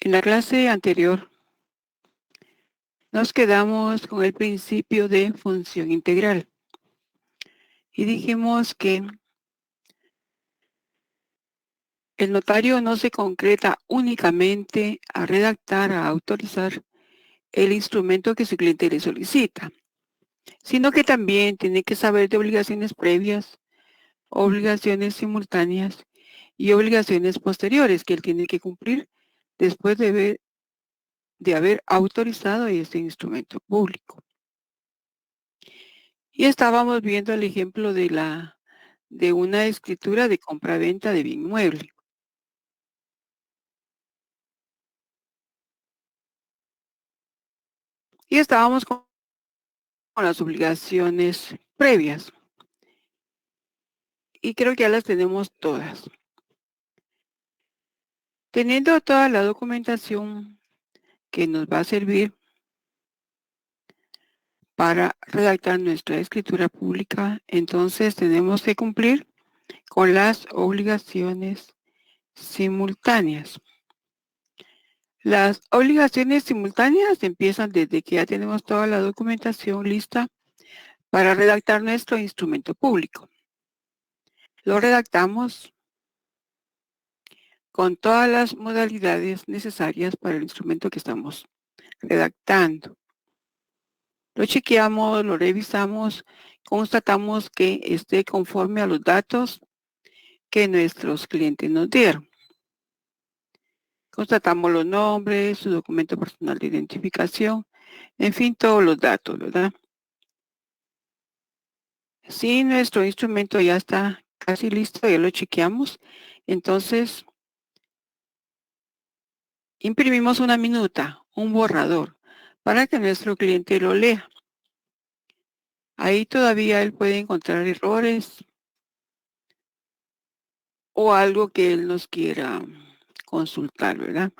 En la clase anterior nos quedamos con el principio de función integral y dijimos que el notario no se concreta únicamente a redactar, a autorizar el instrumento que su cliente le solicita, sino que también tiene que saber de obligaciones previas, obligaciones simultáneas y obligaciones posteriores que él tiene que cumplir después de haber autorizado este instrumento público. Y estábamos viendo el ejemplo de una escritura de compraventa de bien inmueble. Y estábamos con las obligaciones previas. Y creo que ya las tenemos todas. Teniendo toda la documentación que nos va a servir para redactar nuestra escritura pública, entonces tenemos que cumplir con las obligaciones simultáneas. Las obligaciones simultáneas empiezan desde que ya tenemos toda la documentación lista para redactar nuestro instrumento público. Lo redactamos con todas las modalidades necesarias para el instrumento que estamos redactando. Lo chequeamos, lo revisamos, constatamos que esté conforme a los datos que nuestros clientes nos dieron. Constatamos los nombres, su documento personal de identificación, en fin, todos los datos, ¿verdad? Si nuestro instrumento ya está casi listo, ya lo chequeamos, entonces imprimimos una minuta, un borrador, para que nuestro cliente lo lea. Ahí todavía él puede encontrar errores o algo que él nos quiera consultar, ¿verdad?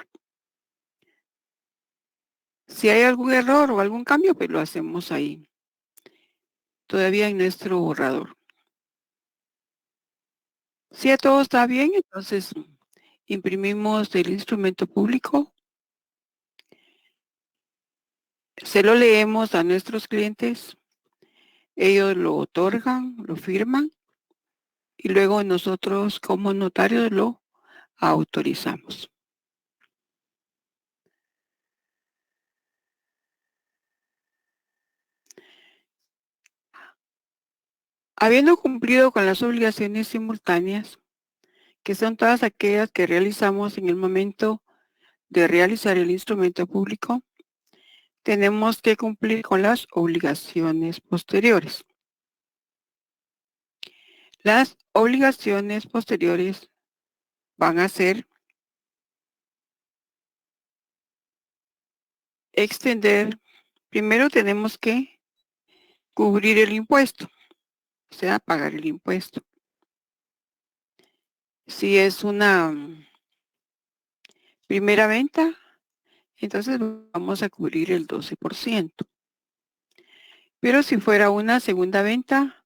Si hay algún error o algún cambio, pues lo hacemos ahí, todavía en nuestro borrador. Si todo está bien, entonces imprimimos el instrumento público, se lo leemos a nuestros clientes, ellos lo otorgan, lo firman y luego nosotros como notarios lo autorizamos. Habiendo cumplido con las obligaciones simultáneas, que son todas aquellas que realizamos en el momento de realizar el instrumento público, tenemos que cumplir con las obligaciones posteriores. Las obligaciones posteriores van a ser extender, primero tenemos que cubrir el impuesto, o sea, pagar el impuesto. Si es una primera venta, entonces vamos a cubrir el 12%. Pero si fuera una segunda venta,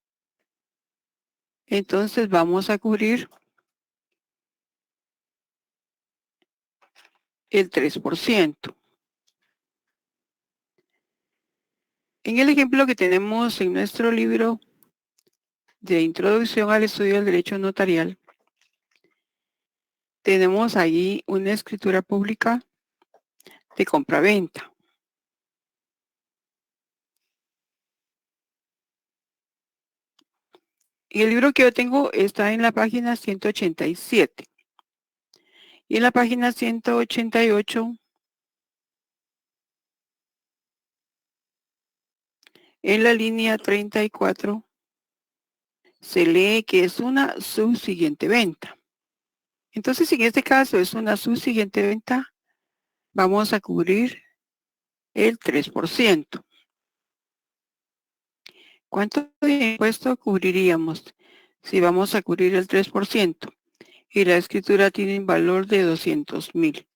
entonces vamos a cubrir el 3%. En el ejemplo que tenemos en nuestro libro de Introducción al Estudio del Derecho Notarial, tenemos ahí una escritura pública de compraventa. Y el libro que yo tengo está en la página 187. Y en la página 188, en la línea 34, se lee que es una subsiguiente venta. Entonces, si en este caso es una subsiguiente venta, vamos a cubrir el 3%. ¿Cuánto de impuesto cubriríamos si vamos a cubrir el 3%? Y la escritura tiene un valor de 200,000.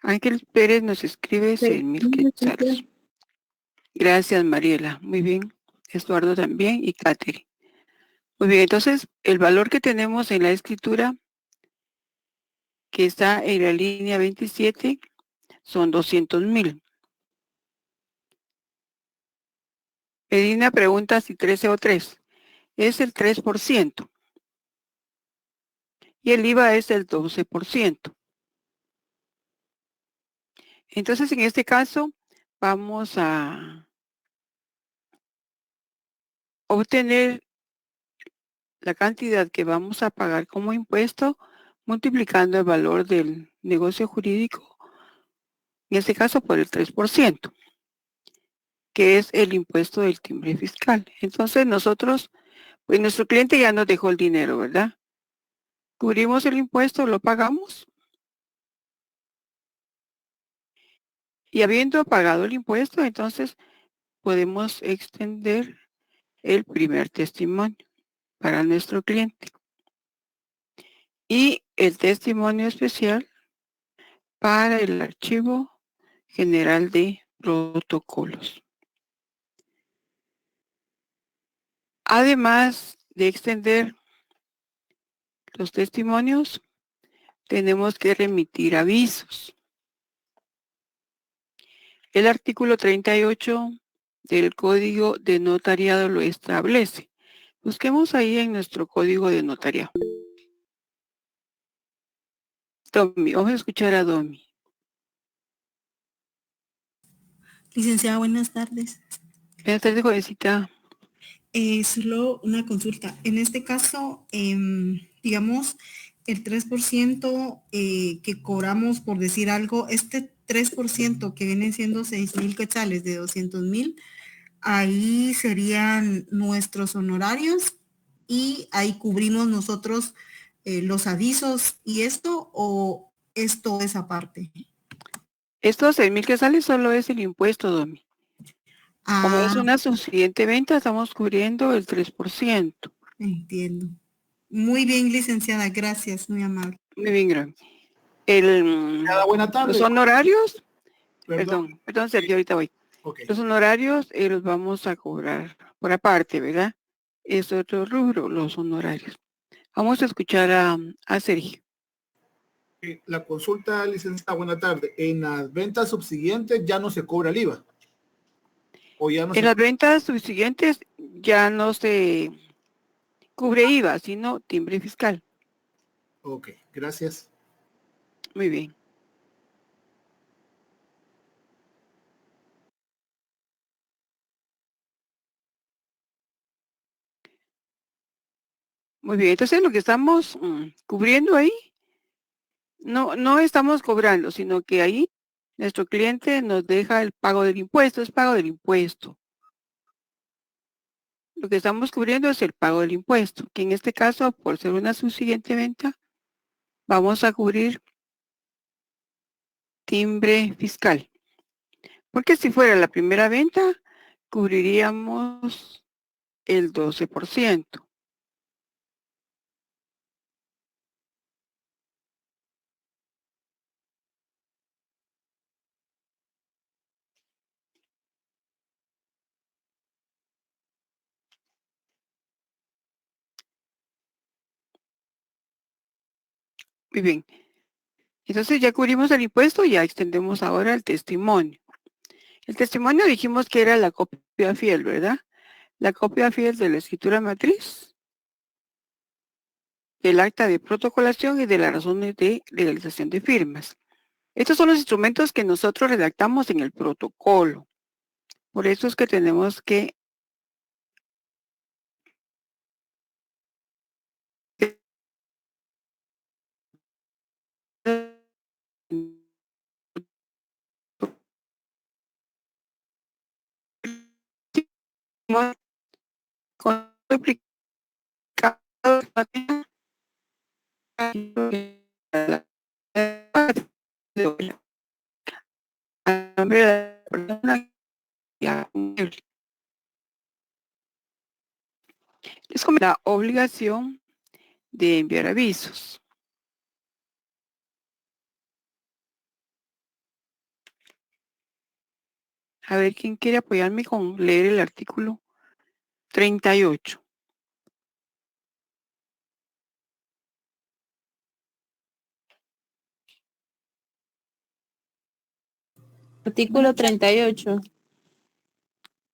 Ángel Pérez nos escribe 6,000 quetzales. Gracias, Mariela. Muy bien. Eduardo también y Katherine. Muy bien, entonces el valor que tenemos en la escritura que está en la línea 27 son 200,000. Edina pregunta si 13 o 3. Es el 3% y el IVA es el 12%. Entonces, en este caso, vamos a obtener la cantidad que vamos a pagar como impuesto multiplicando el valor del negocio jurídico, en este caso por el 3%, que es el impuesto del timbre fiscal. Entonces nosotros, pues nuestro cliente ya nos dejó el dinero, ¿verdad? Cubrimos el impuesto, lo pagamos y habiendo pagado el impuesto, entonces podemos extender el primer testimonio para nuestro cliente y el testimonio especial para el archivo general de protocolos. Además de extender los testimonios, tenemos que remitir avisos. El artículo 38 del Código de Notariado lo establece. Busquemos ahí en nuestro Código de Notariado. Domi, vamos a escuchar a Domi. Licenciada, buenas tardes. Buenas tardes, jovencita. Solo una consulta. En este caso, digamos, el 3% que cobramos, por decir algo, este 3% que viene siendo 6,000 quetzales de 200,000, ahí serían nuestros honorarios y ahí cubrimos nosotros los avisos y esto, o esto es aparte. Estos 6,000 que sale solo es el impuesto, Domi. Como es Ah, una subsiguiente venta, estamos cubriendo el 3%. entiendo. Muy bien, licenciada, gracias, muy amable. Muy bien, Domi. Buena Los tarde. honorarios, Perdón. perdón, Sergio, ahorita voy. Ok. Los honorarios los vamos a cobrar por aparte, ¿verdad? Es otro rubro, los honorarios. Vamos a escuchar a Sergio. La consulta, licenciada, buena tarde. En las ventas subsiguientes ya no se cobra el IVA. O ya no En se... las ventas subsiguientes ya no se cubre IVA, sino timbre fiscal. Ok, gracias. Muy bien. Muy bien, entonces lo que estamos cubriendo ahí, no estamos cobrando, sino que ahí nuestro cliente nos deja el pago del impuesto, es pago del impuesto. Lo que estamos cubriendo es el pago del impuesto, que en este caso, por ser una subsiguiente venta, vamos a cubrir timbre fiscal. Porque si fuera la primera venta, cubriríamos el 12%. Muy bien. Entonces ya cubrimos el impuesto y ya extendemos ahora el testimonio. El testimonio dijimos que era la copia fiel, ¿verdad? La copia fiel de la escritura matriz, del acta de protocolación y de las razones de legalización de firmas. Estos son los instrumentos que nosotros redactamos en el protocolo. Por eso es que tenemos que es como la obligación de enviar avisos. A ver, ¿quién quiere apoyarme con leer el artículo 38? Artículo 38.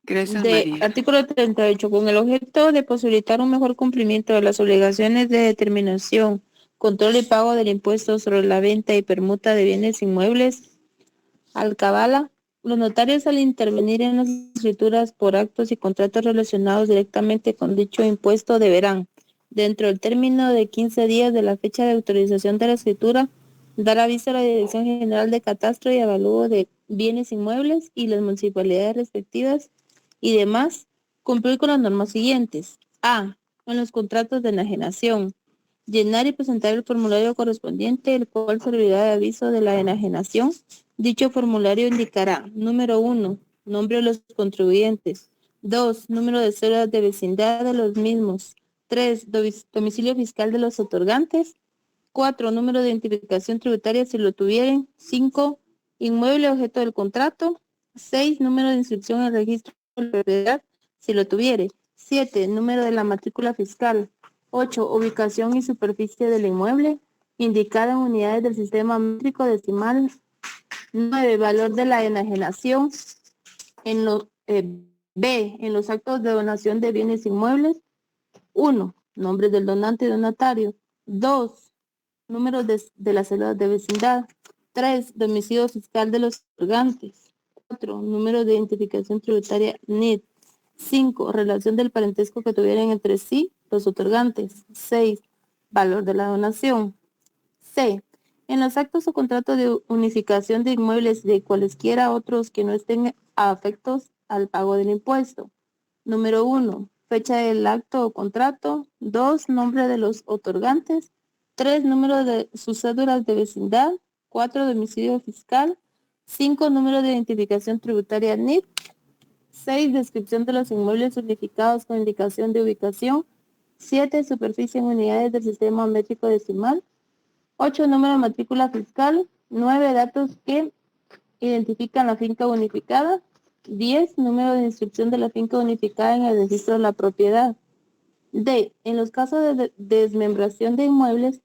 Gracias, De María. artículo 38, con el objeto de posibilitar un mejor cumplimiento de las obligaciones de determinación, control y pago del impuesto sobre la venta y permuta de bienes inmuebles, alcabala, los notarios al intervenir en las escrituras por actos y contratos relacionados directamente con dicho impuesto deberán, dentro del término de 15 días de la fecha de autorización de la escritura, dar aviso a la Dirección General de Catastro y Avalúo de Bienes Inmuebles y las municipalidades respectivas y demás, cumplir con las normas siguientes. A. En los contratos de enajenación. Llenar y presentar el formulario correspondiente, el cual servirá de aviso de la enajenación. Dicho formulario indicará, número 1, nombre de los contribuyentes. 2, número de cédulas de vecindad de los mismos. 3, domicilio fiscal de los otorgantes. 4, número de identificación tributaria si lo tuvieren. 5, inmueble objeto del contrato. 6, número de inscripción en el registro de propiedad si lo tuviere. 7, número de la matrícula fiscal. 8, ubicación y superficie del inmueble, indicada en unidades del sistema métrico decimal. 9, valor de la enajenación. En B, en los actos de donación de bienes inmuebles. 1, nombre del donante y donatario. 2, números de las células de vecindad. 3, domicilio fiscal de los otorgantes. 4, número de identificación tributaria NIT. 5, relación del parentesco que tuvieran entre sí los otorgantes. 6, valor de la donación. C, en los actos o contratos de unificación de inmuebles de cualesquiera otros que no estén afectos al pago del impuesto. Número 1, fecha del acto o contrato. 2, nombre de los otorgantes. 3, número de sus cédulas de vecindad. 4, domicilio fiscal. 5, número de identificación tributaria NIT. 6, descripción de los inmuebles unificados con indicación de ubicación. 7, superficie en unidades del sistema métrico decimal. 8, número de matrícula fiscal. 9, datos que identifican la finca unificada. 10, número de inscripción de la finca unificada en el registro de la propiedad. D, en los casos de desmembración de inmuebles,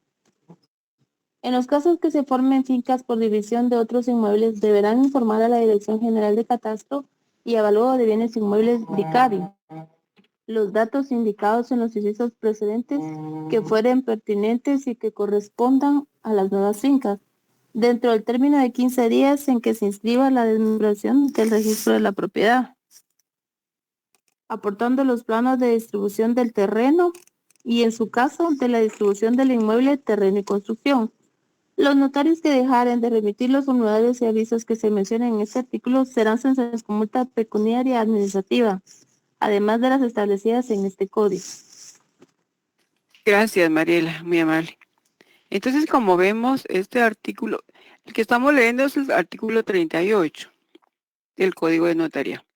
en los casos que se formen fincas por división de otros inmuebles, deberán informar a la Dirección General de Catastro y Avalúo de Bienes Inmuebles DICABI los datos indicados en los incisos precedentes que fueren pertinentes y que correspondan a las nuevas fincas, dentro del término de 15 días en que se inscriba la desmembración del registro de la propiedad, aportando los planos de distribución del terreno y, en su caso, de la distribución del inmueble, terreno y construcción. Los notarios que dejaren de remitir los formularios y avisos que se mencionan en este artículo serán sancionados con multa pecuniaria administrativa, además de las establecidas en este código. Gracias, Mariela, muy amable. Entonces, como vemos, este artículo, el que estamos leyendo es el artículo 38 del Código de Notaría.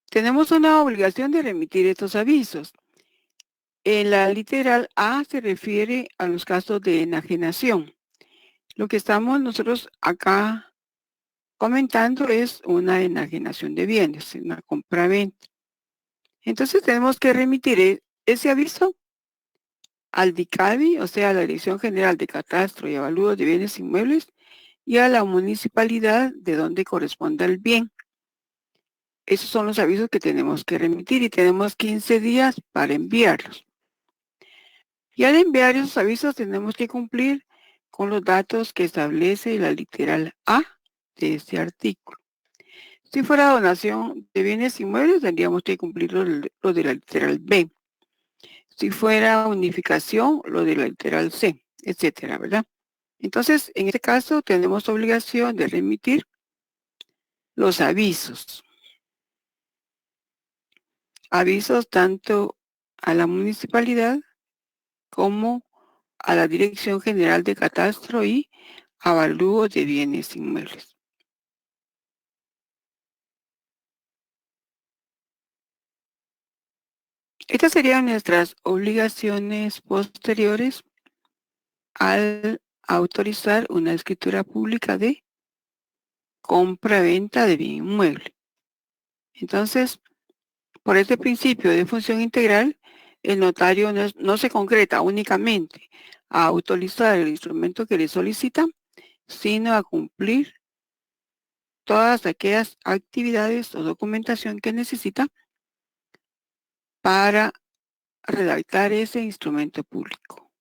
Tenemos una obligación de remitir estos avisos. En la literal A se refiere a los casos de enajenación. Lo que estamos nosotros acá comentando es una enajenación de bienes, una compra-venta. Entonces tenemos que remitir ese aviso al DICABI, o sea, a la Dirección General de Catastro y Avalúo de Bienes Inmuebles, y a la municipalidad de donde corresponda el bien. Esos son los avisos que tenemos que remitir y tenemos 15 días para enviarlos. Y al enviar esos avisos tenemos que cumplir con los datos que establece la literal A de este artículo. Si fuera donación de bienes inmuebles, tendríamos que cumplir lo de la literal B. Si fuera unificación, lo de la literal C, etcétera, ¿verdad? Entonces, en este caso, tenemos obligación de remitir los avisos. Avisos tanto a la municipalidad como a la Dirección General de Catastro y Avalúo de Bienes Inmuebles. Estas serían nuestras obligaciones posteriores al autorizar una escritura pública de compra-venta de bien inmueble. Entonces, por este principio de función integral, el notario no se concreta únicamente a autorizar el instrumento que le solicita, sino a cumplir todas aquellas actividades o documentación que necesita para redactar ese instrumento público.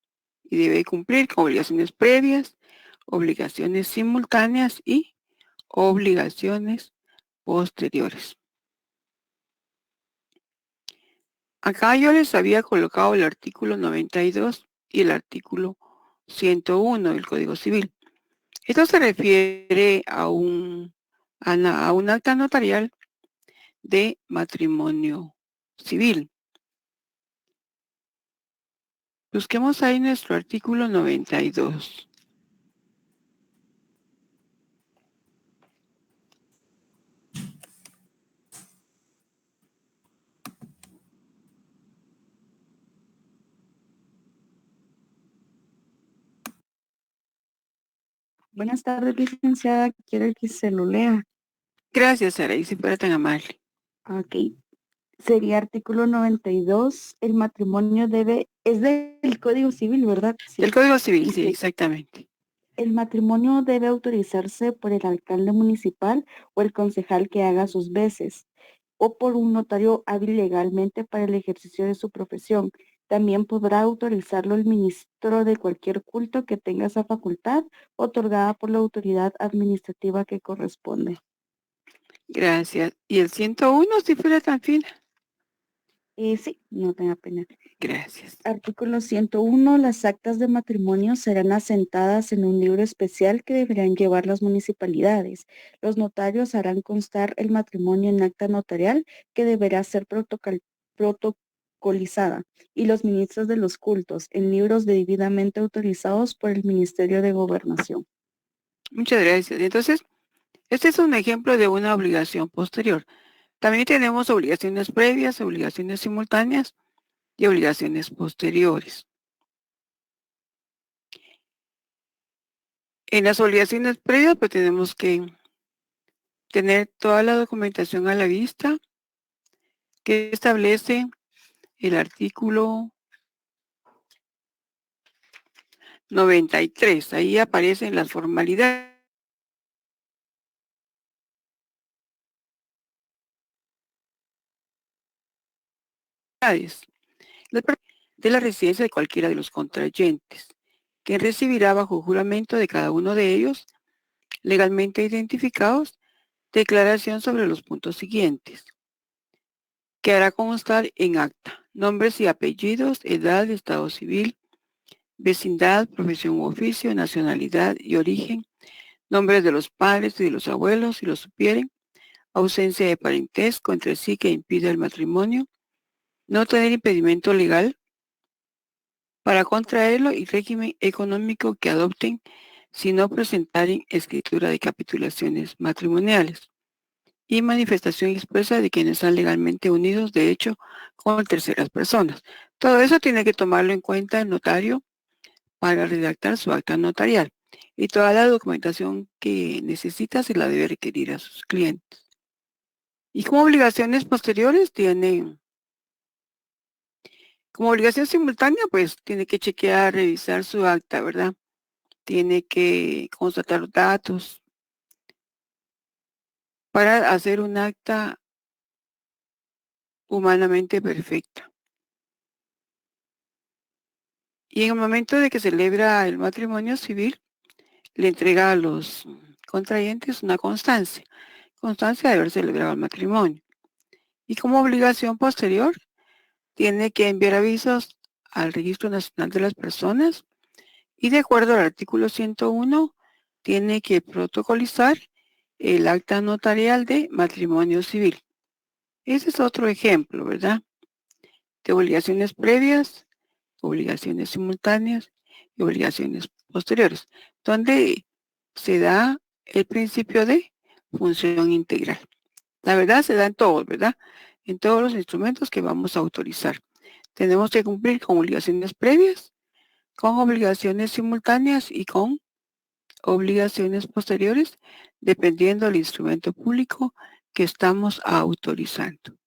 Y debe cumplir con obligaciones previas, obligaciones simultáneas y obligaciones posteriores. Acá yo les había colocado el artículo 92 y el artículo 101 del Código Civil. Esto se refiere a un acta notarial de matrimonio civil. Busquemos ahí nuestro artículo 92. Buenas tardes, licenciada. ¿Quiere que se lo lea? Gracias, Saraí, si fuera tan amable. Ok. Sería artículo 92. El matrimonio es del Código Civil, ¿verdad? Sí. Del Código Civil, sí, exactamente. El matrimonio debe autorizarse por el alcalde municipal o el concejal que haga sus veces, o por un notario hábil legalmente para el ejercicio de su profesión. También podrá autorizarlo el ministro de cualquier culto que tenga esa facultad, otorgada por la autoridad administrativa que corresponde. Gracias. ¿Y el 101 si fuera tan fina? Sí, no tenga pena. Gracias. Artículo 101. Las actas de matrimonio serán asentadas en un libro especial que deberán llevar las municipalidades. Los notarios harán constar el matrimonio en acta notarial que deberá ser protocolizada, y los ministros de los cultos en libros debidamente autorizados por el Ministerio de Gobernación. Muchas gracias. Entonces, este es un ejemplo de una obligación posterior. También tenemos obligaciones previas, obligaciones simultáneas y obligaciones posteriores. En las obligaciones previas, pues tenemos que tener toda la documentación a la vista que establece el artículo 93. Ahí aparecen las formalidades de la residencia de cualquiera de los contrayentes, quien recibirá bajo juramento de cada uno de ellos, legalmente identificados, declaración sobre los puntos siguientes, que hará constar en acta: nombres y apellidos, edad, estado civil, vecindad, profesión u oficio, nacionalidad y origen, nombres de los padres y de los abuelos si lo supieren, ausencia de parentesco entre sí que impida el matrimonio, no tener impedimento legal para contraerlo y régimen económico que adopten si no presentaren escritura de capitulaciones matrimoniales y manifestación expresa de quienes están legalmente unidos de hecho con terceras personas. Todo eso tiene que tomarlo en cuenta el notario para redactar su acta notarial, y toda la documentación que necesita se la debe requerir a sus clientes. Y como obligaciones posteriores tienen, como obligación simultánea, pues tiene que chequear, revisar su acta, ¿verdad? Tiene que constatar los datos para hacer un acta humanamente perfecta. Y en el momento de que celebra el matrimonio civil, le entrega a los contrayentes una constancia de haber celebrado el matrimonio. Y como obligación posterior, tiene que enviar avisos al Registro Nacional de las Personas y, de acuerdo al artículo 101, tiene que protocolizar el acta notarial de matrimonio civil. Ese es otro ejemplo, ¿verdad? De obligaciones previas, obligaciones simultáneas y obligaciones posteriores, donde se da el principio de función integral. La verdad se da en todos, ¿verdad? En todos los instrumentos que vamos a autorizar. Tenemos que cumplir con obligaciones previas, con obligaciones simultáneas y con obligaciones posteriores dependiendo del instrumento público que estamos autorizando.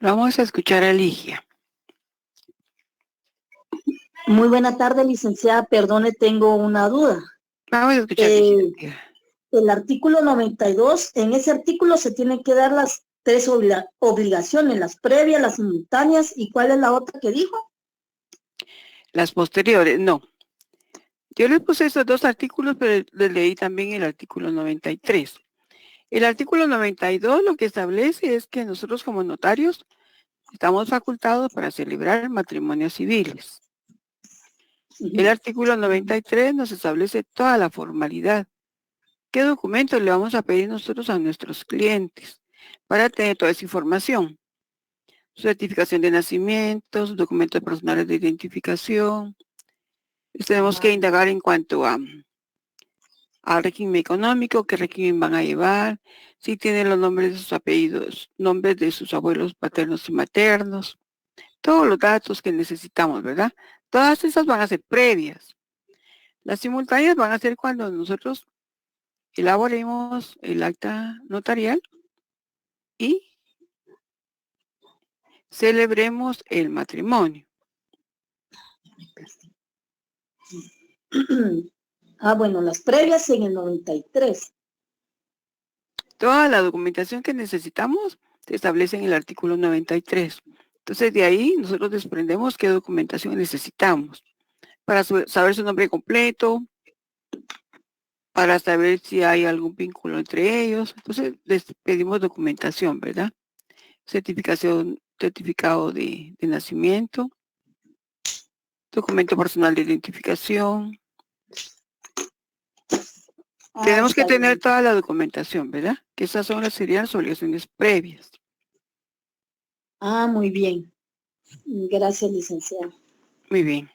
Vamos a escuchar a Ligia. Muy buena tarde, licenciada. Perdone, tengo una duda. Vamos a escuchar a Ligia. El artículo 92, en ese artículo se tienen que dar las tres obligaciones, las previas, las simultáneas, ¿y cuál es la otra que dijo? Las posteriores, no. Yo les puse estos dos artículos, pero les leí también el artículo 93. El artículo 92 lo que establece es que nosotros como notarios estamos facultados para celebrar matrimonios civiles. El artículo 93 nos establece toda la formalidad. ¿Qué documentos le vamos a pedir nosotros a nuestros clientes para tener toda esa información? Certificación de nacimientos, documentos personales de identificación. Tenemos que indagar en cuanto al régimen económico, qué régimen van a llevar, si tienen los nombres de sus apellidos, nombres de sus abuelos paternos y maternos, todos los datos que necesitamos, ¿verdad? Todas esas van a ser previas. Las simultáneas van a ser cuando nosotros elaboremos el acta notarial y celebremos el matrimonio. Bueno, las previas en el 93. Toda la documentación que necesitamos se establece en el artículo 93. Entonces, de ahí nosotros desprendemos qué documentación necesitamos para saber su nombre completo, para saber si hay algún vínculo entre ellos. Entonces, les pedimos documentación, ¿verdad? Certificado de nacimiento, documento personal de identificación. Tenemos que tener toda la documentación, ¿verdad? Que esas serían las obligaciones previas. Muy bien. Gracias, licenciada. Muy bien.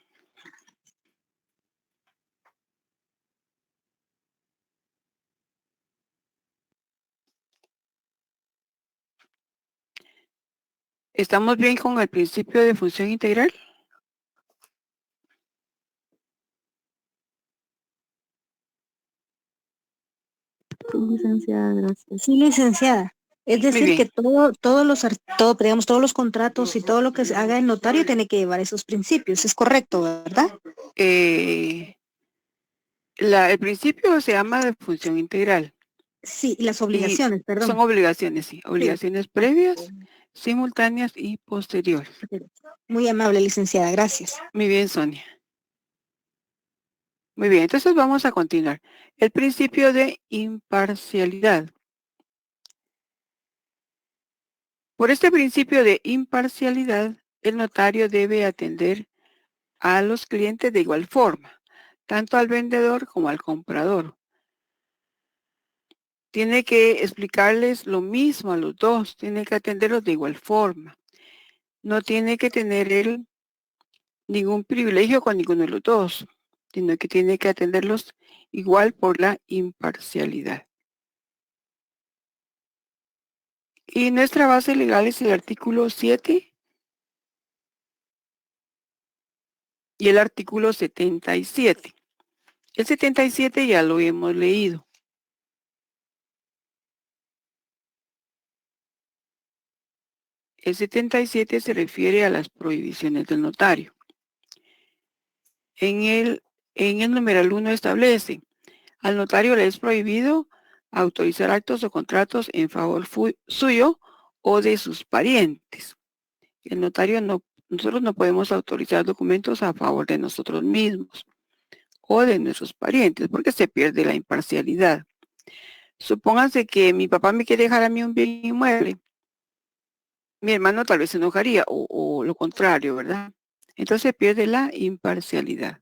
¿Estamos bien con el principio de función integral? Sí, licenciada, gracias. Sí, licenciada. Es decir, que todos los contratos y todo lo que se haga el notario tiene que llevar esos principios. Es correcto, ¿verdad? El principio se llama de función integral. Sí, las obligaciones, perdón. Son obligaciones, sí. Obligaciones previas, simultáneas y posteriores. Muy amable, licenciada. Gracias. Muy bien, Sonia. Muy bien, entonces vamos a continuar. El principio de imparcialidad. Por este principio de imparcialidad, el notario debe atender a los clientes de igual forma, tanto al vendedor como al comprador. Tiene que explicarles lo mismo a los dos, tiene que atenderlos de igual forma. No tiene que tener él ningún privilegio con ninguno de los dos, sino que tiene que atenderlos igual por la imparcialidad. Y nuestra base legal es el artículo 7 y el artículo 77. El 77 ya lo hemos leído. El 77 se refiere a las prohibiciones del notario. En el numeral 1 establece, al notario le es prohibido autorizar actos o contratos en favor suyo o de sus parientes. El notario nosotros no podemos autorizar documentos a favor de nosotros mismos o de nuestros parientes porque se pierde la imparcialidad. Supónganse que mi papá me quiere dejar a mí un bien inmueble. Mi hermano tal vez se enojaría o lo contrario, ¿verdad? Entonces se pierde la imparcialidad.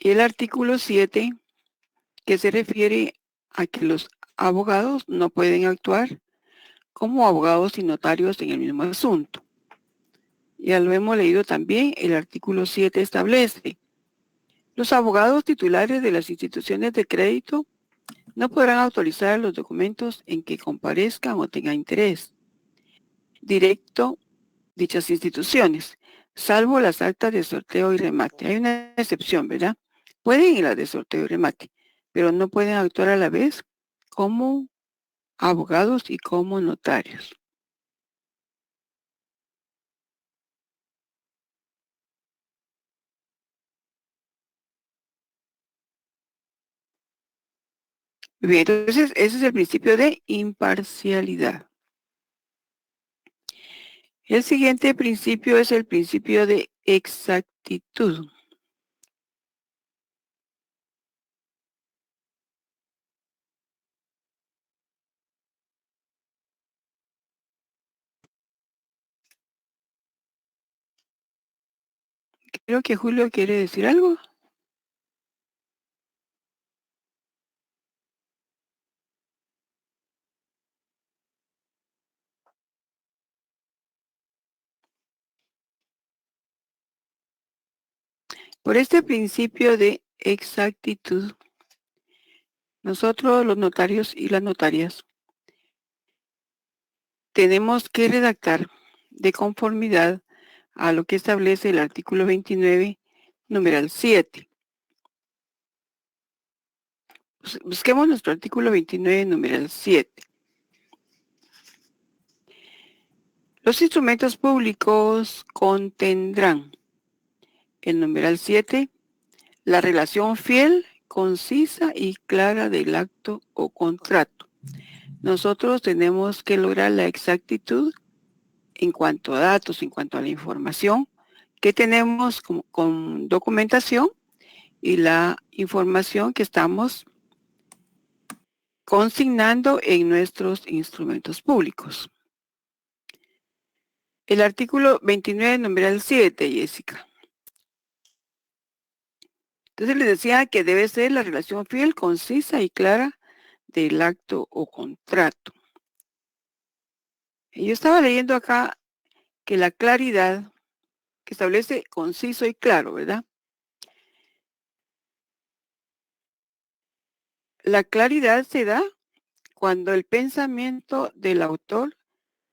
Y el artículo 7, que se refiere a que los abogados no pueden actuar como abogados y notarios en el mismo asunto. Ya lo hemos leído también, el artículo 7 establece, los abogados titulares de las instituciones de crédito No podrán autorizar los documentos en que comparezcan o tengan interés directo dichas instituciones, salvo las actas de sorteo y remate. Hay una excepción, ¿verdad? Pueden ir las de sorteo y remate, pero no pueden actuar a la vez como abogados y como notarios. Bien, entonces ese es el principio de imparcialidad. El siguiente principio es el principio de exactitud. Creo que Julio quiere decir algo. Por este principio de exactitud, nosotros los notarios y las notarias tenemos que redactar de conformidad a lo que establece el artículo 29, numeral 7. Busquemos nuestro artículo 29, numeral 7. Los instrumentos públicos contendrán el numeral 7, la relación fiel, concisa y clara del acto o contrato. Nosotros tenemos que lograr la exactitud en cuanto a datos, en cuanto a la información que tenemos con documentación y la información que estamos consignando en nuestros instrumentos públicos. El artículo 29, numeral 7, Jessica. Entonces les decía que debe ser la relación fiel, concisa y clara del acto o contrato. Y yo estaba leyendo acá que la claridad que establece conciso y claro, ¿verdad? La claridad se da cuando el pensamiento del autor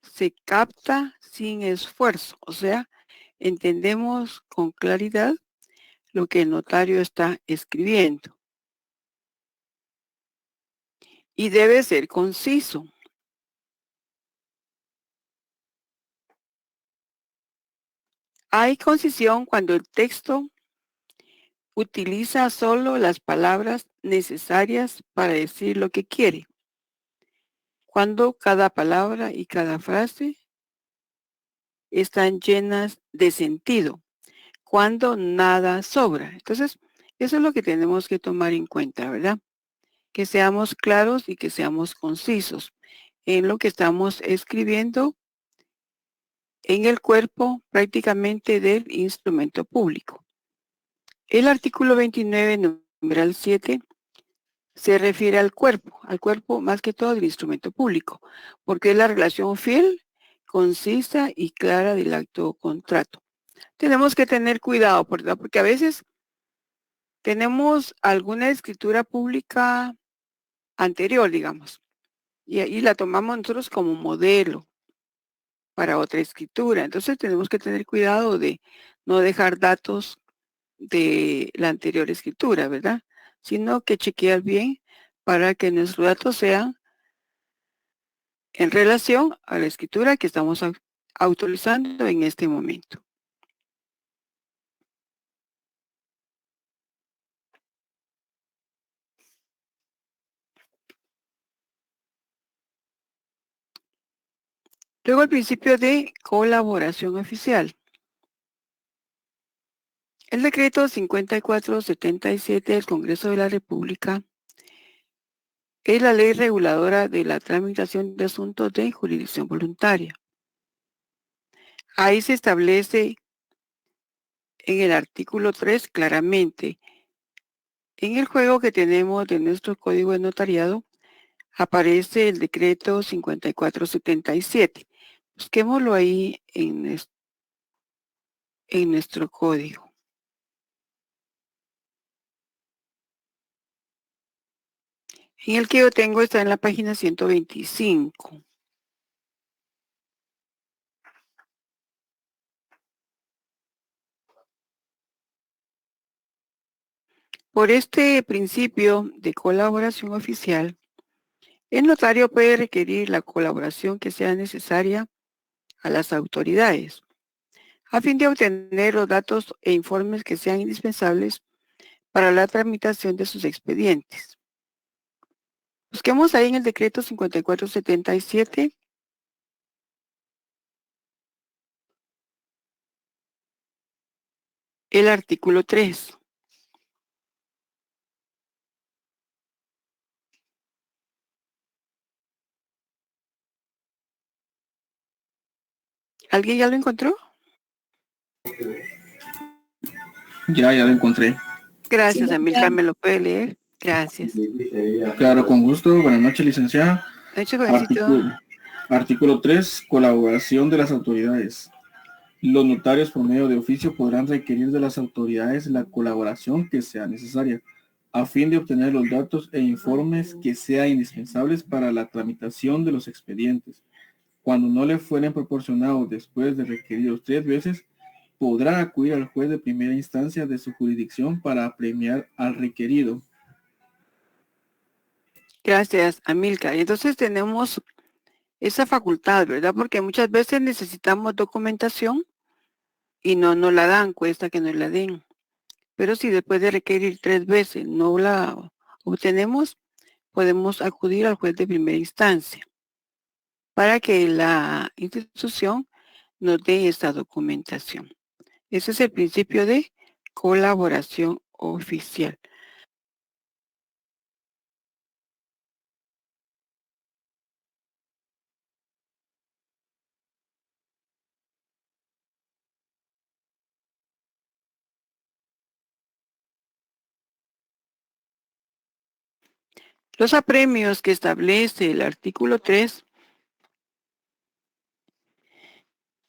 se capta sin esfuerzo, o sea, entendemos con claridad lo que el notario está escribiendo. Y debe ser conciso. Hay concisión cuando el texto utiliza solo las palabras necesarias para decir lo que quiere. Cuando cada palabra y cada frase están llenas de sentido. Cuando nada sobra. Entonces, eso es lo que tenemos que tomar en cuenta, ¿verdad? Que seamos claros y que seamos concisos en lo que estamos escribiendo en el cuerpo prácticamente del instrumento público. El artículo 29, numeral 7, se refiere al cuerpo más que todo del instrumento público, porque es la relación fiel, concisa y clara del acto o contrato. Tenemos que tener cuidado, ¿verdad? Porque a veces tenemos alguna escritura pública anterior, digamos, y ahí la tomamos nosotros como modelo para otra escritura. Entonces tenemos que tener cuidado de no dejar datos de la anterior escritura, ¿verdad? Sino que chequear bien para que nuestros datos sean en relación a la escritura que estamos autorizando en este momento. Luego el principio de colaboración oficial. El decreto 5477 del Congreso de la República es la ley reguladora de la tramitación de asuntos de jurisdicción voluntaria. Ahí se establece en el artículo 3 claramente, en el juego que tenemos de nuestro código de notariado, aparece el decreto 5477. Busquémoslo ahí en nuestro código. En el que yo tengo está en la página 125. Por este principio de colaboración oficial, el notario puede requerir la colaboración que sea necesaria a las autoridades, a fin de obtener los datos e informes que sean indispensables para la tramitación de sus expedientes. Busquemos ahí en el decreto 5477 el artículo 3. ¿Alguien ya lo encontró? Ya lo encontré. Gracias, Amilcar, ¿me lo puede leer? Gracias. Claro, con gusto. Buenas noches, licenciada. Hecho, jovencito. Artículo 3. Colaboración de las autoridades. Los notarios por medio de oficio podrán requerir de las autoridades la colaboración que sea necesaria, a fin de obtener los datos e informes que sean indispensables para la tramitación de los expedientes. Cuando no le fueren proporcionados después de requeridos 3 veces, podrá acudir al juez de primera instancia de su jurisdicción para apremiar al requerido. Gracias, Amilcar. Entonces tenemos esa facultad, ¿verdad? Porque muchas veces necesitamos documentación y no nos la dan, cuesta que nos la den. Pero si después de requerir 3 veces no la obtenemos, podemos acudir al juez de primera instancia para que la institución nos dé esta documentación. Ese es el principio de colaboración oficial. Los apremios que establece el artículo 3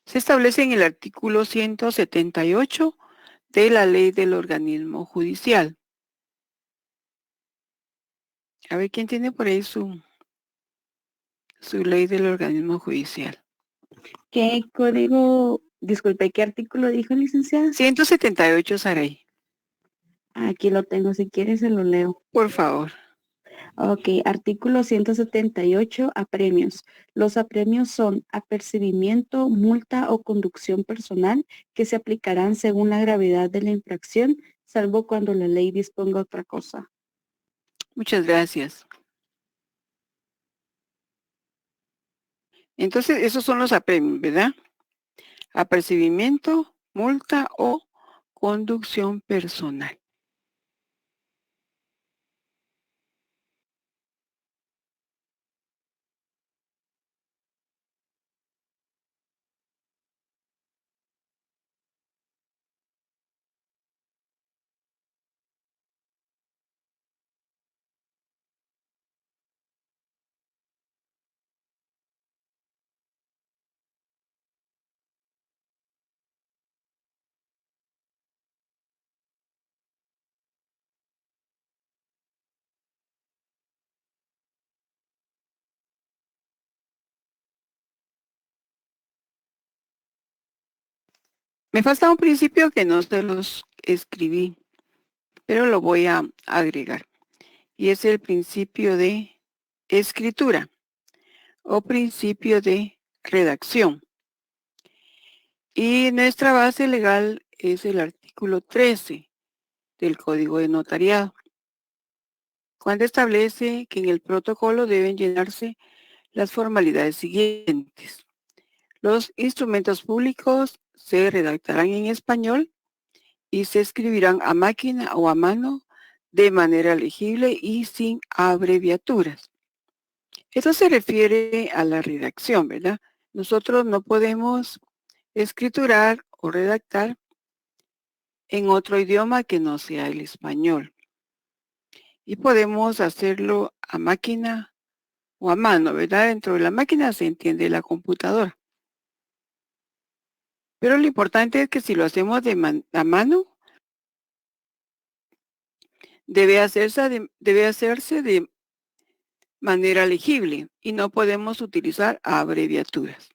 se establece en el artículo 178 de la ley del organismo judicial. A ver, ¿quién tiene por ahí su ley del organismo judicial? ¿Qué código, disculpe, qué artículo dijo, licenciada? 178, Saray. Aquí lo tengo, si quiere se lo leo. Por favor. Ok, artículo 178, apremios. Los apremios son apercibimiento, multa o conducción personal que se aplicarán según la gravedad de la infracción, salvo cuando la ley disponga otra cosa. Muchas gracias. Entonces, esos son los apremios, ¿verdad? Apercibimiento, multa o conducción personal. Me falta un principio que no se los escribí, pero lo voy a agregar. Y es el principio de escritura o principio de redacción. Y nuestra base legal es el artículo 13 del Código de Notariado, cuando establece que en el protocolo deben llenarse las formalidades siguientes. Los instrumentos públicos se redactarán en español y se escribirán a máquina o a mano de manera legible y sin abreviaturas. Esto se refiere a la redacción, ¿verdad? Nosotros no podemos escriturar o redactar en otro idioma que no sea el español. Y podemos hacerlo a máquina o a mano, ¿verdad? Dentro de la máquina se entiende la computadora. Pero lo importante es que si lo hacemos a mano, debe hacerse de manera legible y no podemos utilizar abreviaturas.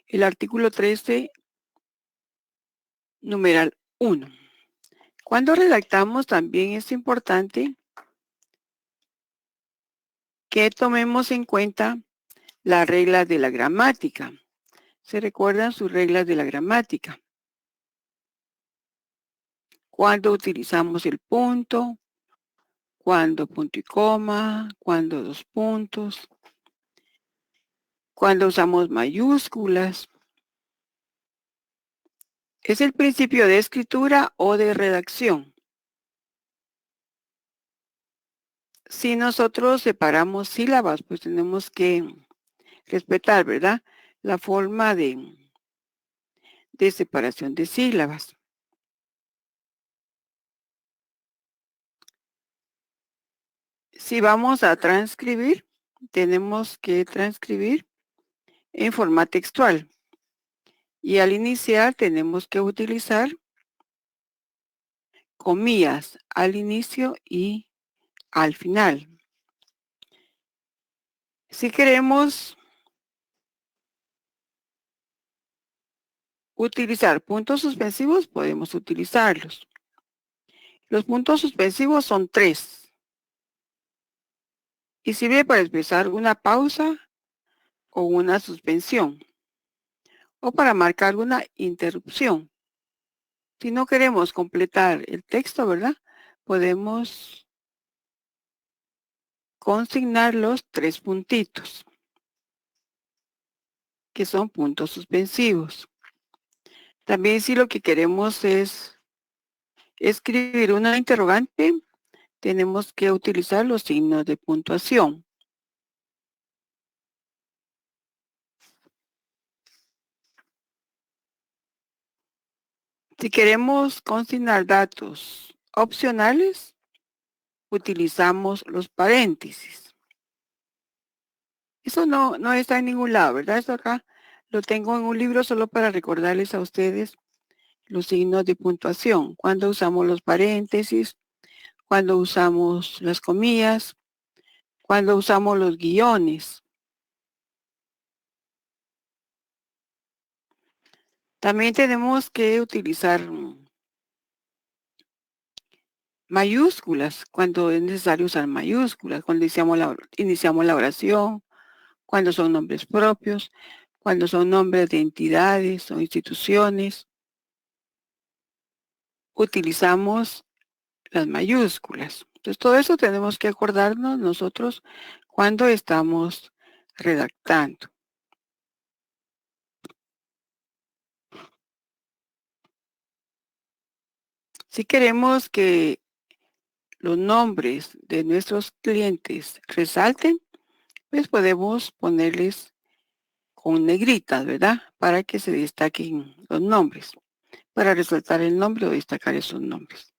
El artículo 13, numeral 1. Cuando redactamos también es importante que tomemos en cuenta las reglas de la gramática. ¿Se recuerdan sus reglas de la gramática? Cuando utilizamos el punto, cuando punto y coma, cuando dos puntos, cuando usamos mayúsculas. Es el principio de escritura o de redacción. Si nosotros separamos sílabas, pues tenemos que respetar, ¿verdad? La forma de separación de sílabas. Si vamos a transcribir, tenemos que transcribir en forma textual. Y al iniciar tenemos que utilizar comillas al inicio y al final. Si queremos utilizar puntos suspensivos, podemos utilizarlos. Los puntos suspensivos son 3. Y sirve para expresar una pausa o una suspensión. O para marcar una interrupción. Si no queremos completar el texto, ¿verdad? Podemos consignar los 3 puntitos, que son puntos suspensivos. También si lo que queremos es escribir una interrogante, tenemos que utilizar los signos de puntuación. Si queremos consignar datos opcionales, utilizamos los paréntesis. Eso no está en ningún lado, ¿verdad? Esto acá lo tengo en un libro solo para recordarles a ustedes los signos de puntuación. Cuando usamos los paréntesis, cuando usamos las comillas, cuando usamos los guiones. También tenemos que utilizar mayúsculas, cuando es necesario usar mayúsculas, cuando iniciamos la oración, cuando son nombres propios, cuando son nombres de entidades o instituciones. Utilizamos las mayúsculas. Entonces, todo eso tenemos que acordarnos nosotros cuando estamos redactando. Si queremos que los nombres de nuestros clientes resalten, pues podemos ponerles con negritas, ¿verdad? Para que se destaquen los nombres, para resaltar el nombre o destacar esos nombres.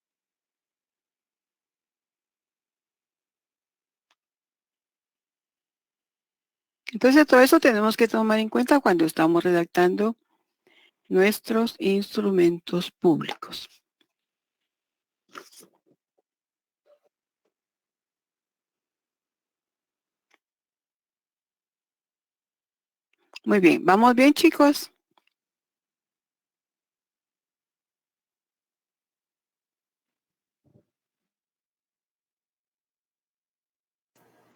Entonces, todo eso tenemos que tomar en cuenta cuando estamos redactando nuestros instrumentos públicos. Muy bien, ¿vamos bien, chicos?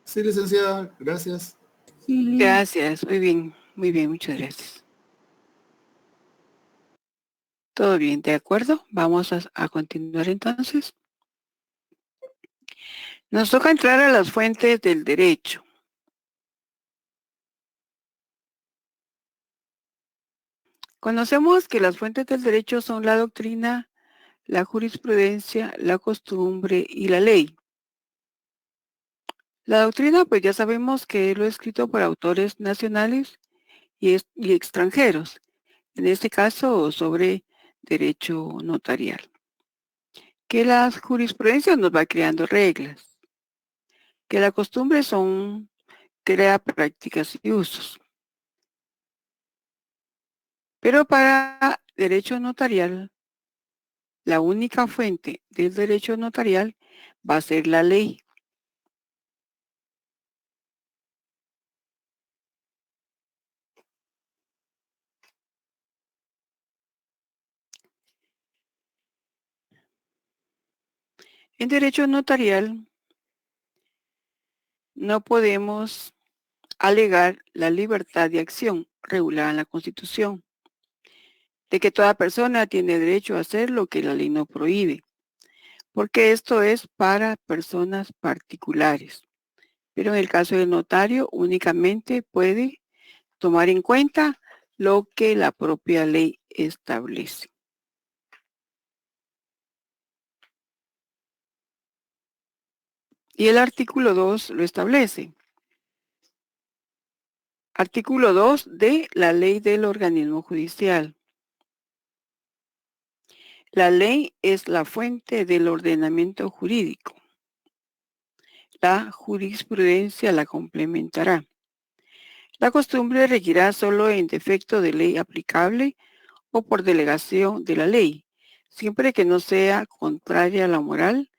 Sí, licenciada, gracias. Sí. Gracias, muy bien, muchas gracias. Todo bien, ¿de acuerdo? Vamos a continuar entonces. Nos toca entrar a las fuentes del derecho. Conocemos que las fuentes del derecho son la doctrina, la jurisprudencia, la costumbre y la ley. La doctrina, pues ya sabemos que es lo escrito por autores nacionales y extranjeros, en este caso sobre derecho notarial. Que la jurisprudencia nos va creando reglas, que la costumbre crea prácticas y usos. Pero para derecho notarial, la única fuente del derecho notarial va a ser la ley. En derecho notarial no podemos alegar la libertad de acción regulada en la Constitución, de que toda persona tiene derecho a hacer lo que la ley no prohíbe, porque esto es para personas particulares. Pero en el caso del notario únicamente puede tomar en cuenta lo que la propia ley establece. Y el artículo 2 lo establece. Artículo 2 de la ley del organismo judicial. La ley es la fuente del ordenamiento jurídico. La jurisprudencia la complementará. La costumbre regirá solo en defecto de ley aplicable o por delegación de la ley, siempre que no sea contraria a la moral,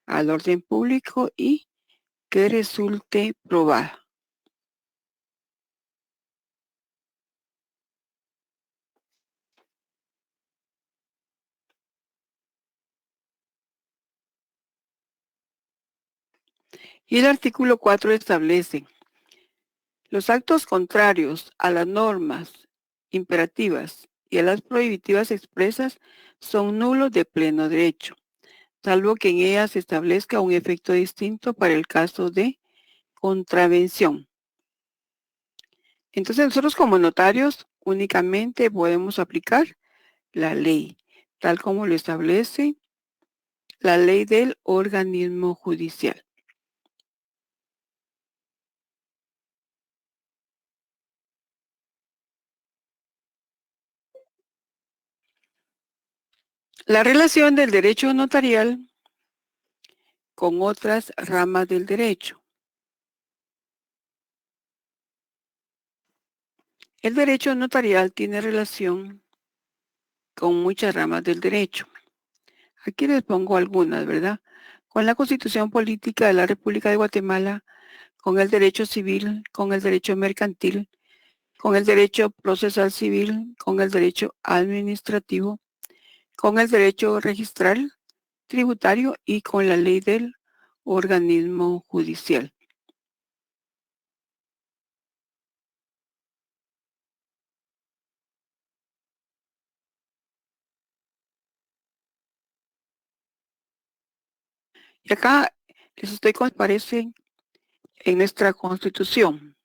al orden público y que resulte probada. Y el artículo 4 establece: los actos contrarios a las normas imperativas y a las prohibitivas expresas son nulos de pleno derecho, salvo que en ellas se establezca un efecto distinto para el caso de contravención. Entonces nosotros como notarios únicamente podemos aplicar la ley, tal como lo establece la ley del organismo judicial. La relación del derecho notarial con otras ramas del derecho. El derecho notarial tiene relación con muchas ramas del derecho. Aquí les pongo algunas, ¿verdad? Con la Constitución Política de la República de Guatemala, con el derecho civil, con el derecho mercantil, con el derecho procesal civil, con el derecho administrativo, con el derecho registral, tributario y con la ley del organismo judicial. Y acá les estoy con parece en nuestra Constitución.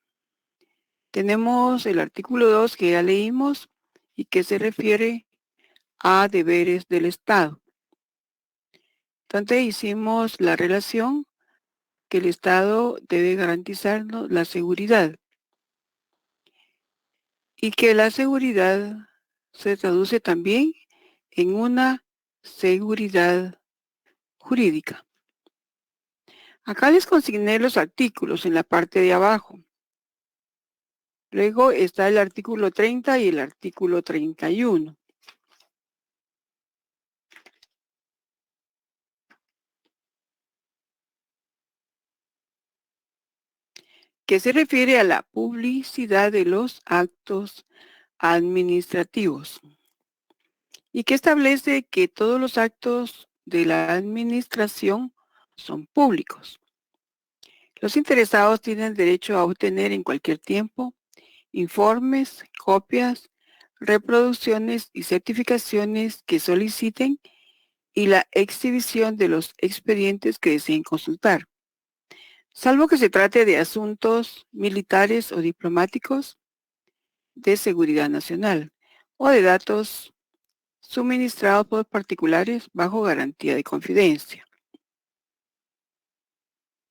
Tenemos el artículo 2 que ya leímos y que se refiere a deberes del Estado. Entonces hicimos la relación que el Estado debe garantizarnos la seguridad y que la seguridad se traduce también en una seguridad jurídica. Acá les consigné los artículos en la parte de abajo. Luego está el artículo 30 y el artículo 31. Que se refiere a la publicidad de los actos administrativos y que establece que todos los actos de la administración son públicos. Los interesados tienen derecho a obtener en cualquier tiempo informes, copias, reproducciones y certificaciones que soliciten y la exhibición de los expedientes que deseen consultar, salvo que se trate de asuntos militares o diplomáticos, de seguridad nacional o de datos suministrados por particulares bajo garantía de confidencia.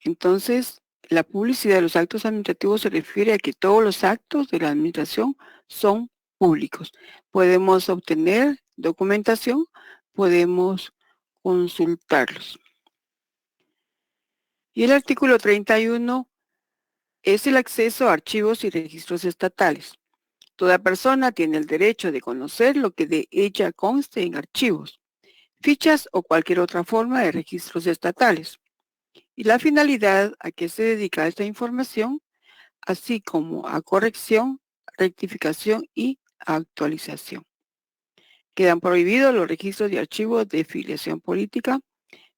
Entonces, la publicidad de los actos administrativos se refiere a que todos los actos de la administración son públicos. Podemos obtener documentación, podemos consultarlos. Y el artículo 31 es el acceso a archivos y registros estatales. Toda persona tiene el derecho de conocer lo que de ella conste en archivos, fichas o cualquier otra forma de registros estatales. Y la finalidad a que se dedica esta información, así como a corrección, rectificación y actualización. Quedan prohibidos los registros de archivos de filiación política,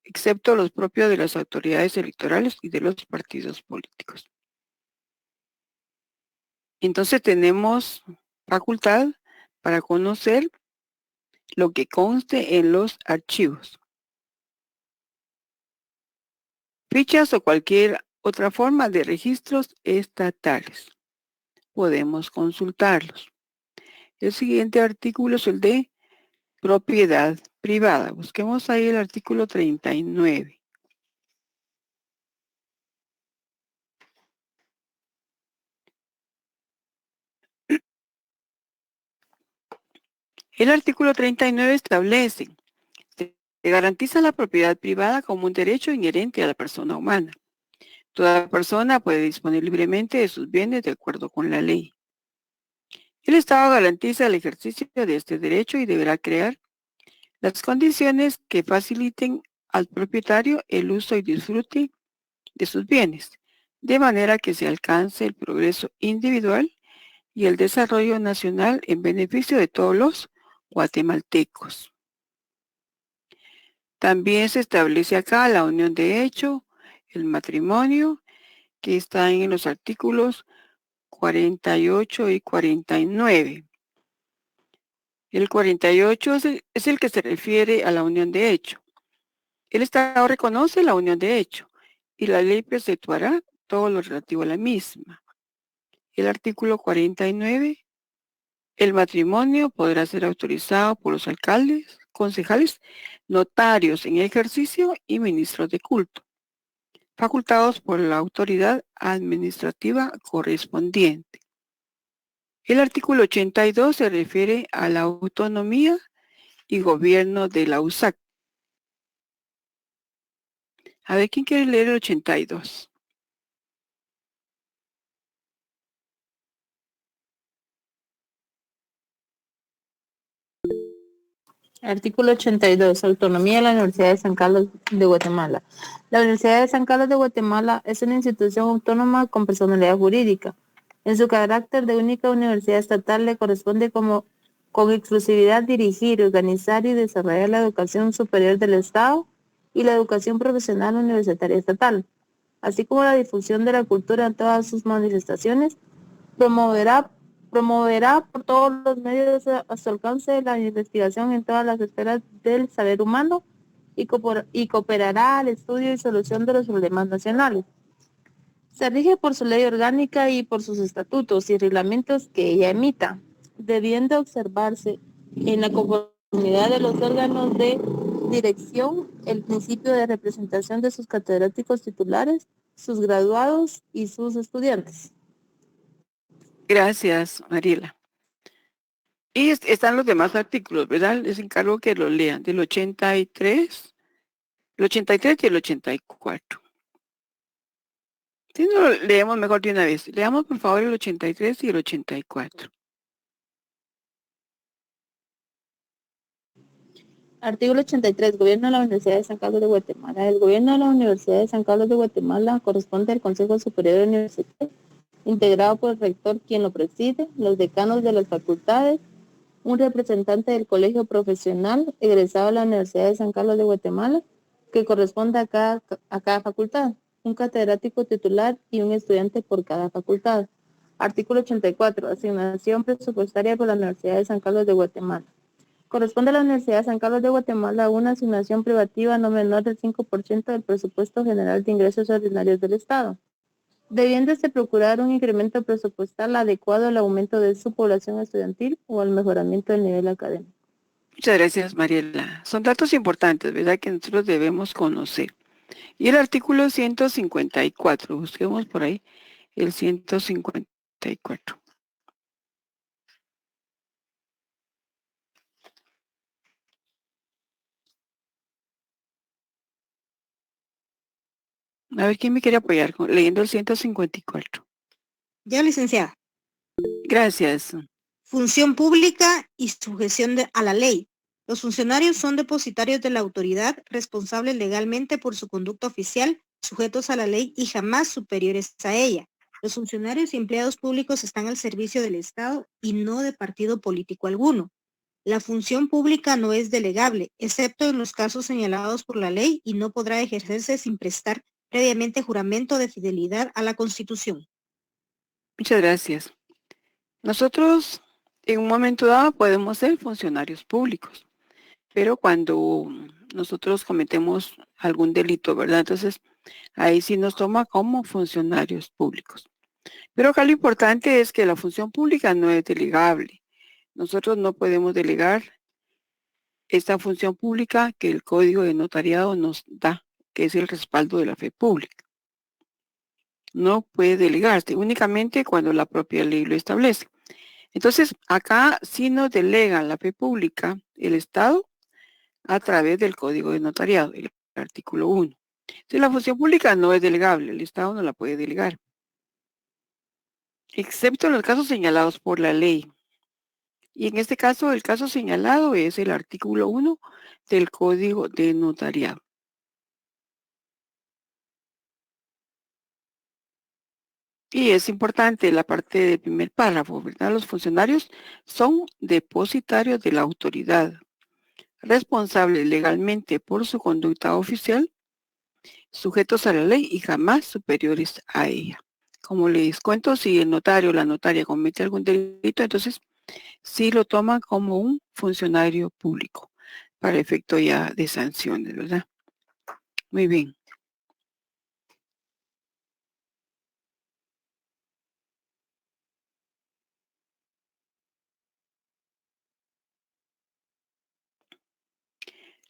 excepto los propios de las autoridades electorales y de los partidos políticos. Entonces tenemos facultad para conocer lo que conste en los archivos. Fichas o cualquier otra forma de registros estatales. Podemos consultarlos. El siguiente artículo es el de propiedad privada. Busquemos ahí el artículo 39. El artículo 39 establece: se garantiza la propiedad privada como un derecho inherente a la persona humana. Toda persona puede disponer libremente de sus bienes de acuerdo con la ley. El Estado garantiza el ejercicio de este derecho y deberá crear las condiciones que faciliten al propietario el uso y disfrute de sus bienes, de manera que se alcance el progreso individual y el desarrollo nacional en beneficio de todos los guatemaltecos. También se establece acá la unión de hecho, el matrimonio, que está en los artículos 48 y 49. El 48 es el que se refiere a la unión de hecho. El Estado reconoce la unión de hecho y la ley preceptuará todo lo relativo a la misma. El artículo 49, el matrimonio podrá ser autorizado por los alcaldes, concejales, notarios en ejercicio y ministros de culto, facultados por la autoridad administrativa correspondiente. El artículo 82 se refiere a la autonomía y gobierno de la USAC. A ver, ¿quién quiere leer el 82? Artículo 82. Autonomía de la Universidad de San Carlos de Guatemala. La Universidad de San Carlos de Guatemala es una institución autónoma con personalidad jurídica. En su carácter de única universidad estatal le corresponde con exclusividad dirigir, organizar y desarrollar la educación superior del Estado y la educación profesional universitaria estatal, así como la difusión de la cultura en todas sus manifestaciones. Promoverá por todos los medios a su alcance la investigación en todas las esferas del saber humano y cooperará al estudio y solución de los problemas nacionales. Se rige por su ley orgánica y por sus estatutos y reglamentos que ella emita, debiendo observarse en la conformidad de los órganos de dirección el principio de representación de sus catedráticos titulares, sus graduados y sus estudiantes. Gracias, Mariela. Y están los demás artículos, ¿verdad? Les encargo que los lean, del 83, el 83 y el 84. Si no, lo leemos mejor de una vez. Leamos, por favor, el 83 y el 84. Artículo 83. Gobierno de la Universidad de San Carlos de Guatemala. El gobierno de la Universidad de San Carlos de Guatemala corresponde al Consejo Superior Universitario, integrado por el rector, quien lo preside, los decanos de las facultades, un representante del colegio profesional egresado de la Universidad de San Carlos de Guatemala, que corresponde a cada facultad, un catedrático titular y un estudiante por cada facultad. Artículo 84. Asignación presupuestaria por la Universidad de San Carlos de Guatemala. Corresponde a la Universidad de San Carlos de Guatemala una asignación privativa no menor del 5% del presupuesto general de ingresos ordinarios del Estado, debiéndose procurar un incremento presupuestal adecuado al aumento de su población estudiantil o al mejoramiento del nivel académico. Muchas gracias, Mariela. Son datos importantes, ¿verdad?, que nosotros debemos conocer. Y el artículo 154, busquemos por ahí el 154. A ver, ¿quién me quiere apoyar leyendo el 154? Ya, licenciada. Gracias. Función pública y sujeción a la ley. Los funcionarios son depositarios de la autoridad, responsables legalmente por su conducta oficial, sujetos a la ley y jamás superiores a ella. Los funcionarios y empleados públicos están al servicio del Estado y no de partido político alguno. La función pública no es delegable, excepto en los casos señalados por la ley y no podrá ejercerse sin prestar previamente juramento de fidelidad a la Constitución. Muchas gracias. Nosotros en un momento dado podemos ser funcionarios públicos, pero cuando nosotros cometemos algún delito, ¿verdad? Entonces, ahí sí nos toma como funcionarios públicos. Pero acá lo importante es que la función pública no es delegable. Nosotros no podemos delegar esta función pública que el Código de Notariado nos da, que es el respaldo de la fe pública. No puede delegarse únicamente cuando la propia ley lo establece. Entonces, acá sí nos delegan la fe pública el Estado a través del Código de Notariado, el artículo 1. Si la función pública no es delegable, el Estado no la puede delegar, excepto en los casos señalados por la ley. Y en este caso, el caso señalado es el artículo 1 del Código de Notariado. Y es importante la parte del primer párrafo, ¿verdad? Los funcionarios son depositarios de la autoridad, responsables legalmente por su conducta oficial, sujetos a la ley y jamás superiores a ella. Como les cuento, si el notario o la notaria comete algún delito, entonces sí lo toman como un funcionario público para efecto ya de sanciones, ¿verdad? Muy bien.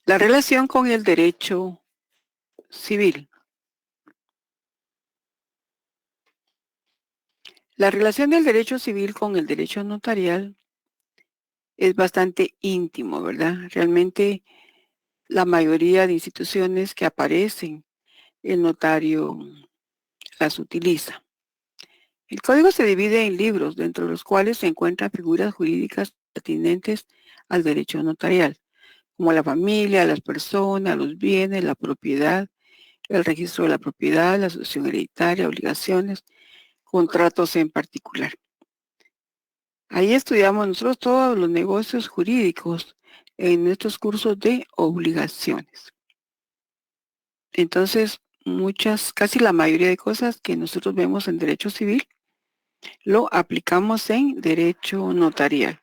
La relación con el derecho civil. La relación del derecho civil con el derecho notarial es bastante íntimo, ¿verdad? Realmente la mayoría de instituciones que aparecen, el notario las utiliza. El código se divide en libros, dentro de los cuales se encuentran figuras jurídicas pertinentes al derecho notarial, como la familia, las personas, los bienes, la propiedad, el registro de la propiedad, la sucesión hereditaria, obligaciones, contratos en particular. Ahí estudiamos nosotros todos los negocios jurídicos en nuestros cursos de obligaciones. Entonces, casi la mayoría de cosas que nosotros vemos en derecho civil, lo aplicamos en derecho notarial.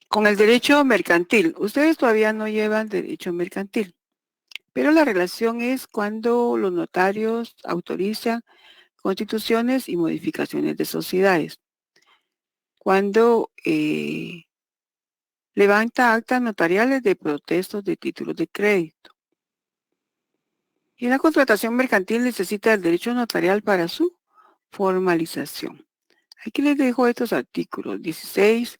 Con el derecho mercantil, ustedes todavía no llevan derecho mercantil, pero la relación es cuando los notarios autorizan constituciones y modificaciones de sociedades. Cuando levanta actas notariales de protestos de títulos de crédito. Y la contratación mercantil necesita el derecho notarial para su formalización. Aquí les dejo estos artículos 16,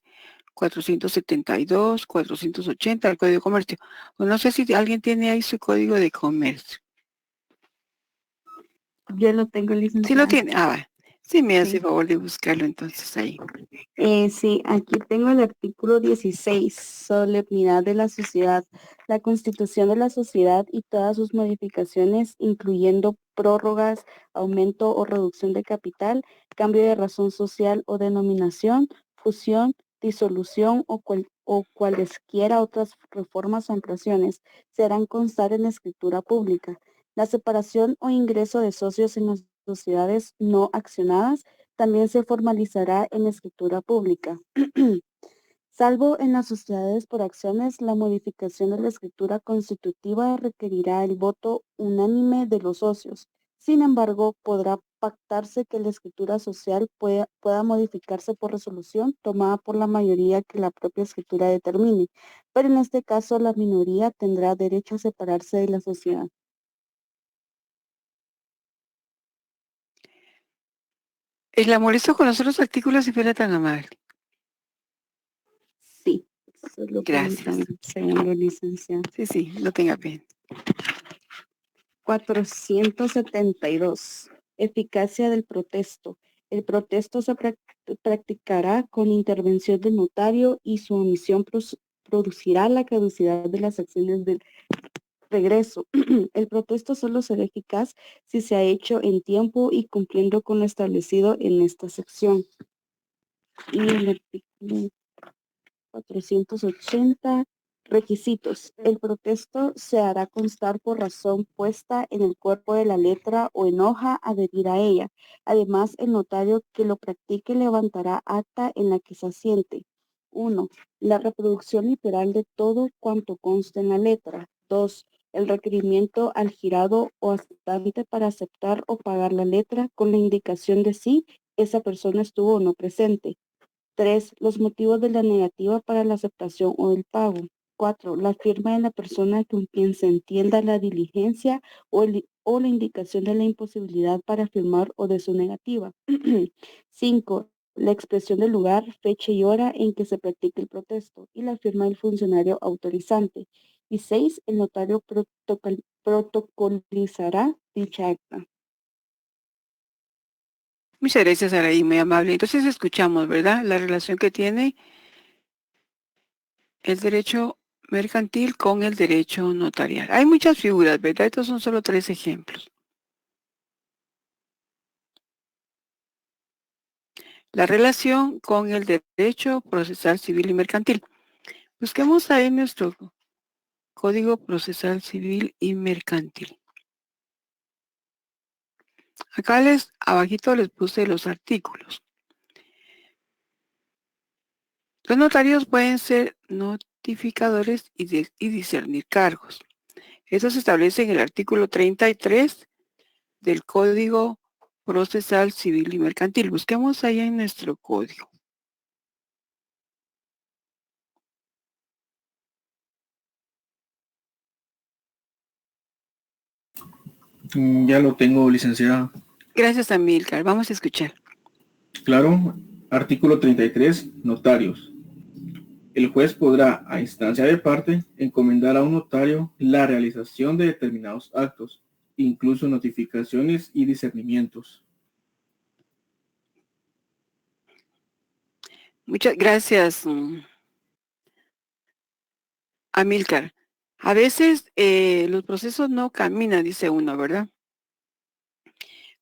472, 480 del Código de Comercio. O no sé si alguien tiene ahí su Código de Comercio. Yo lo tengo, licenciada. ¿Sí lo tiene? Va. Sí, me hace Sí. favor de buscarlo entonces ahí. Sí, aquí tengo el artículo 16, solemnidad de la sociedad. La constitución de la sociedad y todas sus modificaciones, incluyendo prórrogas, aumento o reducción de capital, cambio de razón social o denominación, fusión, disolución o cualesquiera otras reformas o ampliaciones, serán constar en escritura pública. La separación o ingreso de socios en las sociedades no accionadas también se formalizará en escritura pública. Salvo en las sociedades por acciones, la modificación de la escritura constitutiva requerirá el voto unánime de los socios. Sin embargo, podrá pactarse que la escritura social pueda modificarse por resolución tomada por la mayoría que la propia escritura determine, pero en este caso la minoría tendrá derecho a separarse de la sociedad. La molesto con los otros artículos si fuera tan amable. Sí, solo Gracias. permítame un segundo, licenciada. Sí, no tenga pena. 472. Eficacia del protesto. El protesto se practicará con intervención del notario y su omisión producirá la caducidad de las acciones del Regreso. El protesto solo será eficaz si se ha hecho en tiempo y cumpliendo con lo establecido en esta sección. Y el artículo 480, requisitos. El protesto se hará constar por razón puesta en el cuerpo de la letra o en hoja adherir a ella. Además, el notario que lo practique levantará acta en la que se asiente. 1. La reproducción literal de todo cuanto consta en la letra. 2. El requerimiento al girado o asistente para aceptar o pagar la letra con la indicación de si esa persona estuvo o no presente. 3. Los motivos de la negativa para la aceptación o el pago. 4. La firma de la persona con quien se entienda la diligencia o la indicación de la imposibilidad para firmar o de su negativa. 5. La expresión del lugar, fecha y hora en que se practique el protesto y la firma del funcionario autorizante. Y 6. El notario protocolizará dicha acta. Muchas gracias, Araí, muy amable. Entonces escuchamos, ¿verdad? La relación que tiene el derecho mercantil con el derecho notarial. Hay muchas figuras, ¿verdad? Estos son solo 3 ejemplos. La relación con el derecho procesal civil y mercantil. Busquemos ahí nuestro Código Procesal Civil y Mercantil. Acá abajito les puse los artículos. Los notarios pueden ser notificadores y discernir cargos. Eso se establece en el artículo 33 del Código Procesal Civil y Mercantil. Busquemos ahí en nuestro código. Ya lo tengo, licenciada. Gracias, Amílcar. Vamos a escuchar. Claro, artículo 33, notarios. El juez podrá, a instancia de parte, encomendar a un notario la realización de determinados actos, incluso notificaciones y discernimientos. Muchas gracias, Amílcar. A veces los procesos no caminan, dice uno, ¿verdad?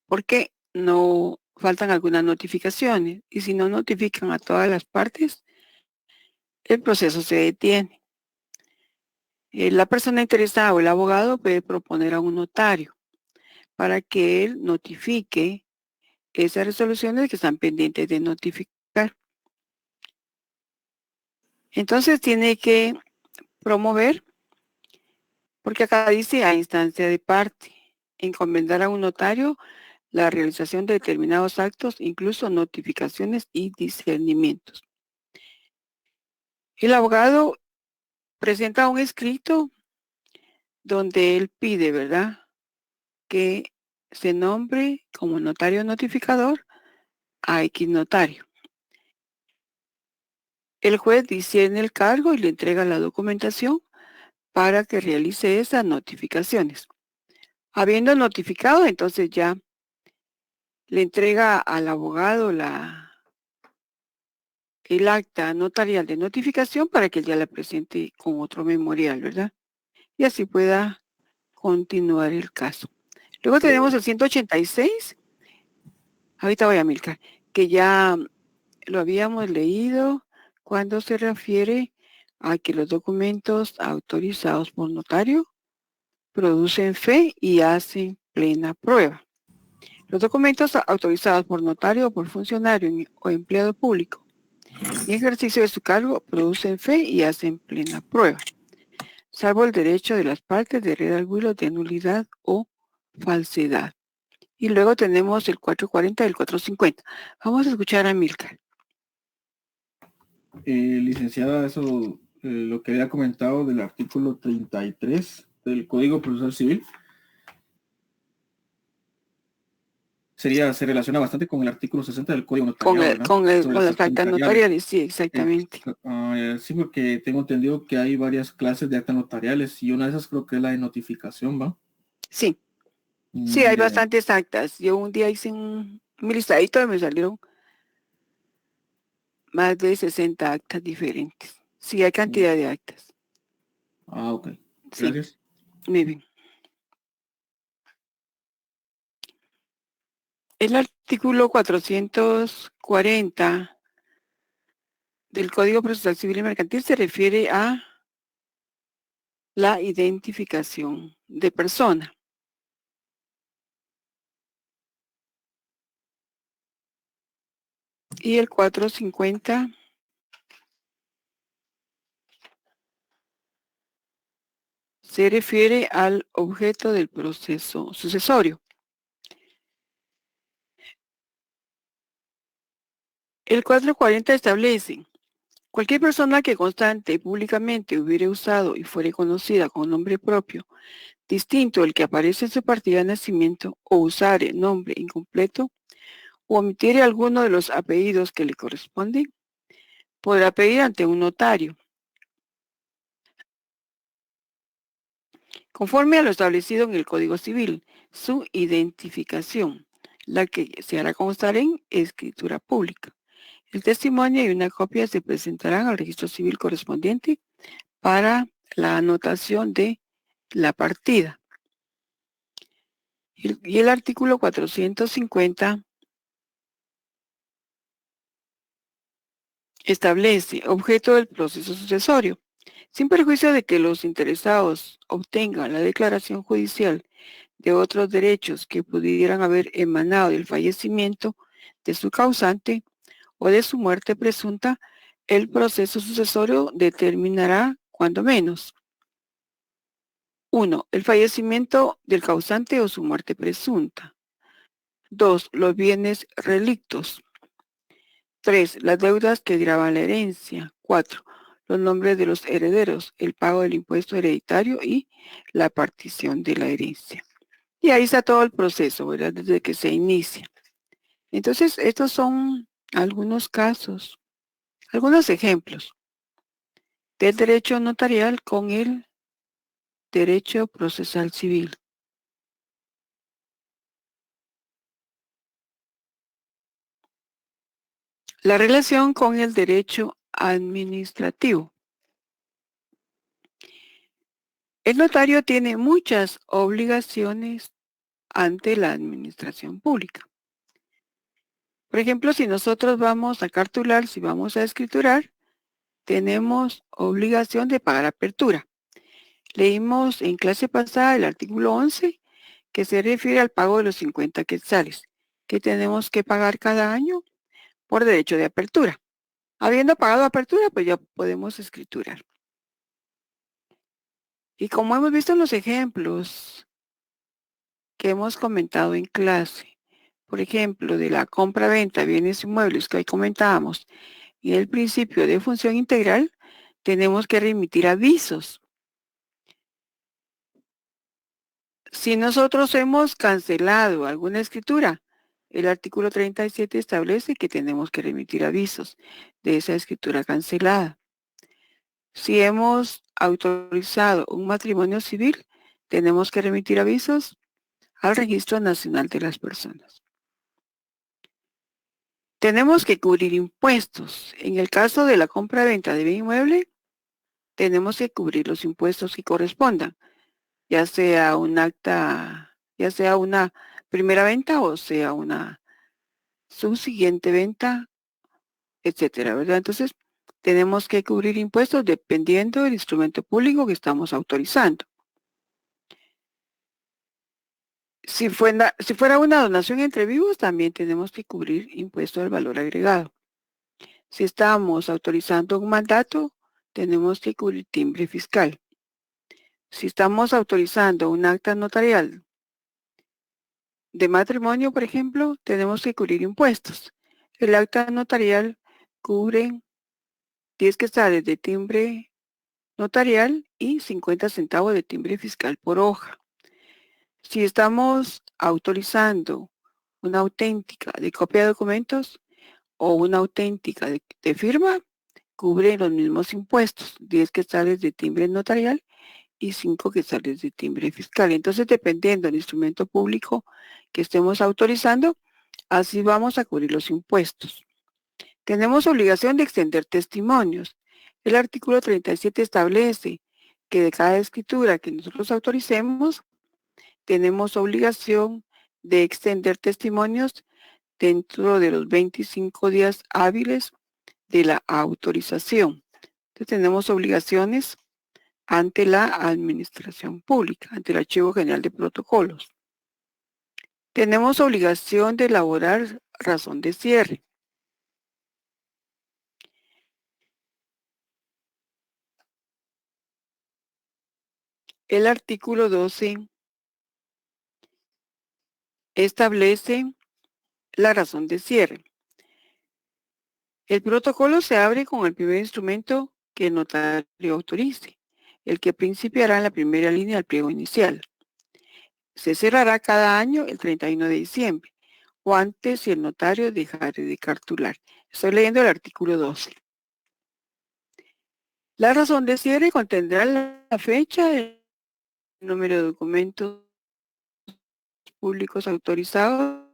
Porque no faltan algunas notificaciones. Y si no notifican a todas las partes, el proceso se detiene. La persona interesada o el abogado puede proponer a un notario para que él notifique esas resoluciones que están pendientes de notificar. Entonces tiene que promover, porque acá dice a instancia de parte, encomendar a un notario la realización de determinados actos, incluso notificaciones y discernimientos. El abogado presenta un escrito donde él pide, ¿verdad?, que se nombre como notario notificador a X notario. El juez discierne el cargo y le entrega la documentación para que realice esas notificaciones. Habiendo notificado, entonces ya le entrega al abogado el acta notarial de notificación para que él ya la presente con otro memorial, ¿verdad? Y así pueda continuar el caso. Luego tenemos el 186. Ahorita voy a Milcar, que ya lo habíamos leído cuando se refiere a que los documentos autorizados por notario producen fe y hacen plena prueba. Los documentos autorizados por notario o por funcionario o empleado público en ejercicio de su cargo producen fe y hacen plena prueba, salvo el derecho de las partes de redarguirlo de nulidad o falsedad. Y luego tenemos el 440 y el 450. Vamos a escuchar a Milcar. Licenciada, eso lo que había comentado del artículo 33 del Código Procesal Civil se relaciona bastante con el artículo 60 del Código Notarial. Con las actas notariales, sí, exactamente. Sí, porque tengo entendido que hay varias clases de actas notariales y una de esas creo que es la de notificación, ¿va? Sí. Sí, hay bastantes actas. Yo un día hice un listadito y me salieron más de 60 actas diferentes. Sí, hay cantidad de actas. Ok. Gracias. Muy bien. El artículo 440 del Código Procesal Civil y Mercantil se refiere a la identificación de persona. Y el 450 se refiere al objeto del proceso sucesorio. El 440 establece: cualquier persona que constante y públicamente hubiere usado y fuere conocida con nombre propio, distinto del que aparece en su partida de nacimiento, o usare nombre incompleto, o omitiere alguno de los apellidos que le corresponden, podrá pedir ante un notario, conforme a lo establecido en el Código Civil, su identificación, la que se hará constar en escritura pública. El testimonio y una copia se presentarán al registro civil correspondiente para la anotación de la partida. Y el artículo 450 establece objeto del proceso sucesorio. Sin perjuicio de que los interesados obtengan la declaración judicial de otros derechos que pudieran haber emanado del fallecimiento de su causante o de su muerte presunta, el proceso sucesorio determinará, cuando menos: 1. El fallecimiento del causante o su muerte presunta. 2. Los bienes relictos. 3. Las deudas que graban la herencia. 4. Los nombres de los herederos, el pago del impuesto hereditario y la partición de la herencia. Y ahí está todo el proceso, ¿verdad? Desde que se inicia. Entonces, estos son algunos casos, algunos ejemplos del derecho notarial con el derecho procesal civil. La relación con el derecho administrativo. El notario tiene muchas obligaciones ante la administración pública. Por ejemplo, si nosotros vamos a cartular, si vamos a escriturar, tenemos obligación de pagar apertura. Leímos en clase pasada el artículo 11, que se refiere al pago de los 50 quetzales, que tenemos que pagar cada año por derecho de apertura. Habiendo pagado apertura, pues ya podemos escriturar. Y como hemos visto en los ejemplos que hemos comentado en clase, por ejemplo, de la compra-venta de bienes inmuebles que hoy comentábamos, y el principio de función integral, tenemos que remitir avisos. Si nosotros hemos cancelado alguna escritura, el artículo 37 establece que tenemos que remitir avisos de esa escritura cancelada. Si hemos autorizado un matrimonio civil, tenemos que remitir avisos al Registro Nacional de las Personas. Tenemos que cubrir impuestos. En el caso de la compra-venta de bien inmueble, tenemos que cubrir los impuestos que correspondan, ya sea un acta, ya sea una primera venta o sea una subsiguiente venta, etcétera, ¿verdad? Entonces, tenemos que cubrir impuestos dependiendo del instrumento público que estamos autorizando. Si fuera una donación entre vivos, también tenemos que cubrir impuesto al valor agregado. Si estamos autorizando un mandato, tenemos que cubrir timbre fiscal. Si estamos autorizando un acta notarial de matrimonio, por ejemplo, tenemos que cubrir impuestos. El acta notarial cubre 10 quetzales de timbre notarial y 50 centavos de timbre fiscal por hoja. Si estamos autorizando una auténtica de copia de documentos o una auténtica de firma, cubre los mismos impuestos, 10 quetzales de timbre notarial y 5 quetzales de timbre fiscal. Entonces, dependiendo del instrumento público que estemos autorizando, así vamos a cubrir los impuestos. Tenemos obligación de extender testimonios. El artículo 37 establece que de cada escritura que nosotros autoricemos, tenemos obligación de extender testimonios dentro de los 25 días hábiles de la autorización. Entonces tenemos obligaciones ante la administración pública, ante el Archivo General de Protocolos. Tenemos obligación de elaborar razón de cierre. El artículo 12 establece la razón de cierre. El protocolo se abre con el primer instrumento que el notario autorice, el que principiará en la primera línea del pliego inicial. Se cerrará cada año el 31 de diciembre o antes si el notario dejare de cartular. Estoy leyendo el artículo 12. La razón de cierre contendrá la fecha, el número de documentos públicos autorizados,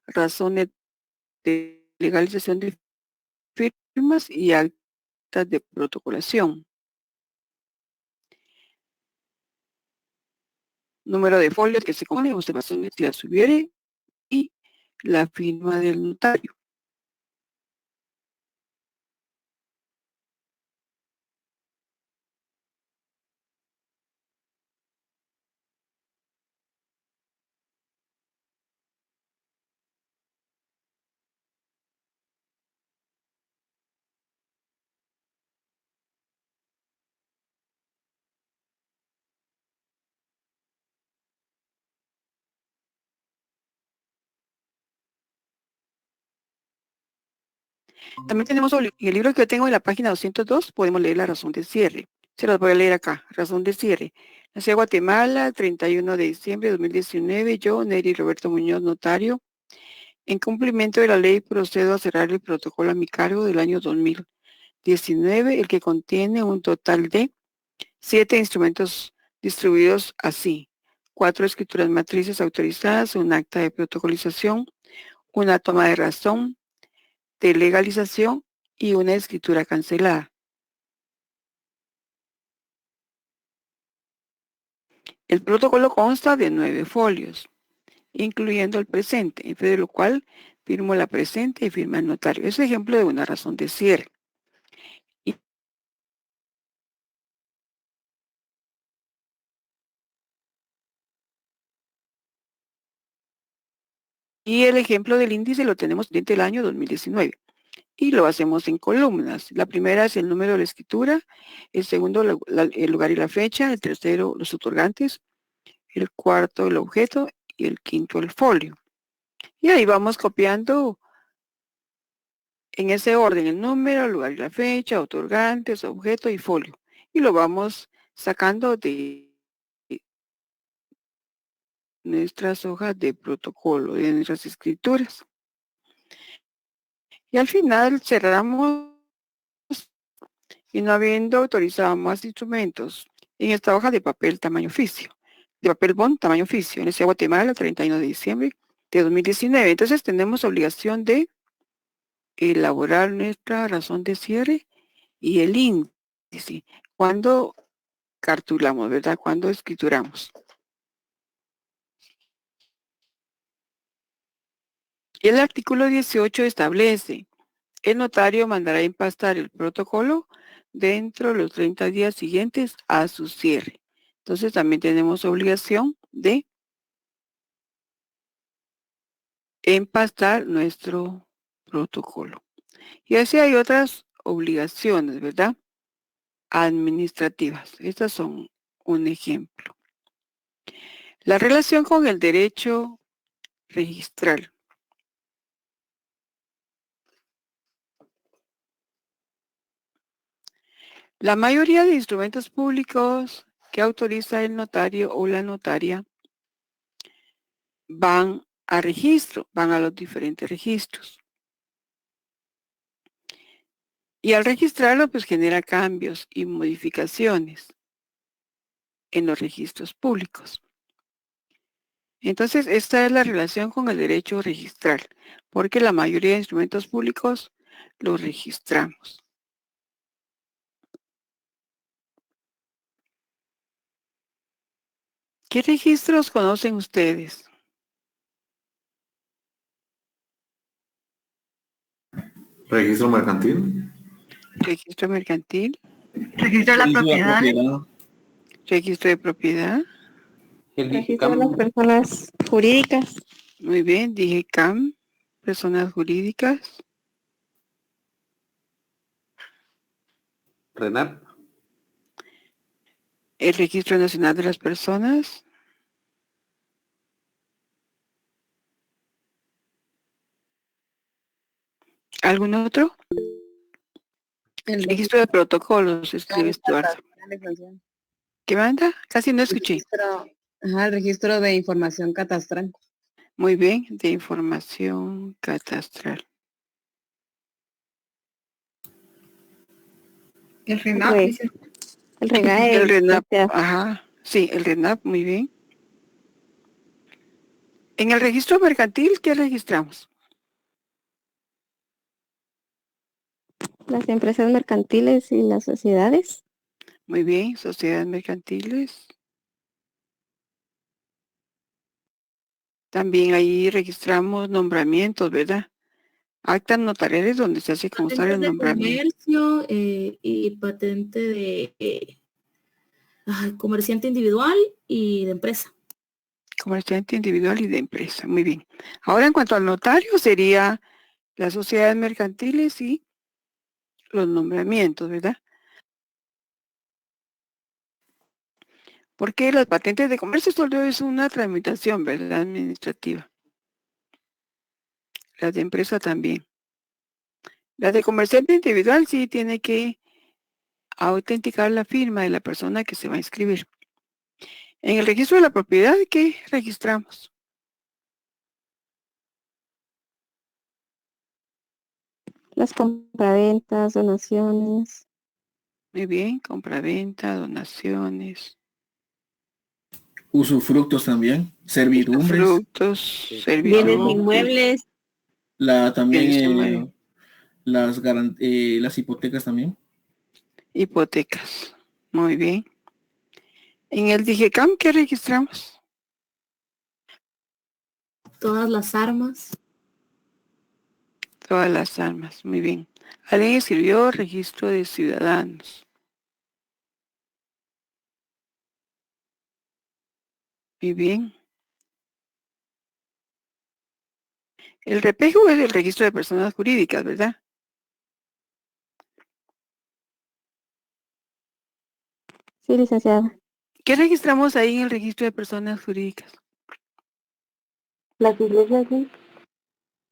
razones de legalización de firmas y actas de protocolación. Número de folios que se cogen, observaciones si las hubiere y la firma del notario. También tenemos en el libro que yo tengo en la página 202, podemos leer la razón de cierre. Se las voy a leer acá. Razón de cierre. Nací en Guatemala, 31 de diciembre de 2019. Yo, Neri Roberto Muñoz, notario. En cumplimiento de la ley, procedo a cerrar el protocolo a mi cargo del año 2019, el que contiene un total de 7 instrumentos distribuidos así: 4 escrituras matrices autorizadas, un acta de protocolización, una toma de razón de legalización y una escritura cancelada. El protocolo consta de 9 folios, incluyendo el presente, en fe de lo cual firmo la presente y firma el notario. Es ejemplo de una razón de cierre. Y el ejemplo del índice lo tenemos desde el año 2019. Y lo hacemos en columnas. La primera es el número de la escritura, el segundo el lugar y la fecha, el tercero los otorgantes, el cuarto el objeto y el quinto el folio. Y ahí vamos copiando en ese orden el número, el lugar y la fecha, otorgantes, objeto y folio. Y lo vamos sacando de nuestras hojas de protocolo, de nuestras escrituras. Y al final cerramos y no habiendo autorizado más instrumentos en esta hoja de papel tamaño oficio, de papel bond tamaño oficio, en ese Guatemala, el 31 de diciembre de 2019. Entonces tenemos obligación de elaborar nuestra razón de cierre y el índice cuando cartulamos, ¿verdad? Cuando escrituramos. Y el artículo 18 establece: el notario mandará empastar el protocolo dentro de los 30 días siguientes a su cierre. Entonces también tenemos obligación de empastar nuestro protocolo. Y así hay otras obligaciones, ¿verdad? Administrativas. Estas son un ejemplo. La relación con el derecho registral. La mayoría de instrumentos públicos que autoriza el notario o la notaria van a registro, van a los diferentes registros. Y al registrarlo, pues genera cambios y modificaciones en los registros públicos. Entonces, esta es la relación con el derecho registral, porque la mayoría de instrumentos públicos los registramos. ¿Qué registros conocen ustedes? Registro mercantil. Registro mercantil, Registro de la Registro de propiedad. propiedad. registro de propiedad. Registro El de DIGICAM. las personas jurídicas. Muy bien, dije CAM, personas jurídicas. RENAP. El Registro Nacional de las Personas. ¿Algún otro? El Registro de protocolos, escribe Stuart. catastral. ¿Qué manda? Casi no escuché. El registro de información catastral. Muy bien, de información catastral. El RENAP, Re- dice. El REGAE. El RENAP, o sea, ajá, sí, el RENAP, muy bien. En el registro mercantil, ¿qué registramos? las empresas mercantiles y las sociedades. Muy bien, sociedades mercantiles. También ahí registramos nombramientos, ¿verdad? Actas notariales donde se hace constar el Patentes de nombramiento. comercio y patente de comerciante individual y de empresa. Comerciante individual y de empresa, muy bien. Ahora en cuanto al notario sería las sociedades mercantiles y los nombramientos, ¿verdad? Porque las patentes de comercio solo es una tramitación, ¿verdad? Administrativa. Las de empresa también. Las de comerciante individual sí tiene que autenticar la firma de la persona que se va a inscribir. En el registro de la propiedad, ¿qué registramos? Las compraventas, donaciones. Muy bien, compraventa, donaciones, Usufructos también. Servidumbres. frutos, Bienes servidumbres, inmuebles. También bienes inmuebles, las hipotecas también. hipotecas. Muy bien. En el DIGECAM, ¿qué registramos? Todas las armas. Todas las armas. Muy bien. Alguien escribió registro de ciudadanos. Muy bien. El REPEJU es el registro de personas jurídicas, ¿verdad? Sí, licenciada. ¿Qué registramos ahí en el registro de personas jurídicas? Las iglesias, sí.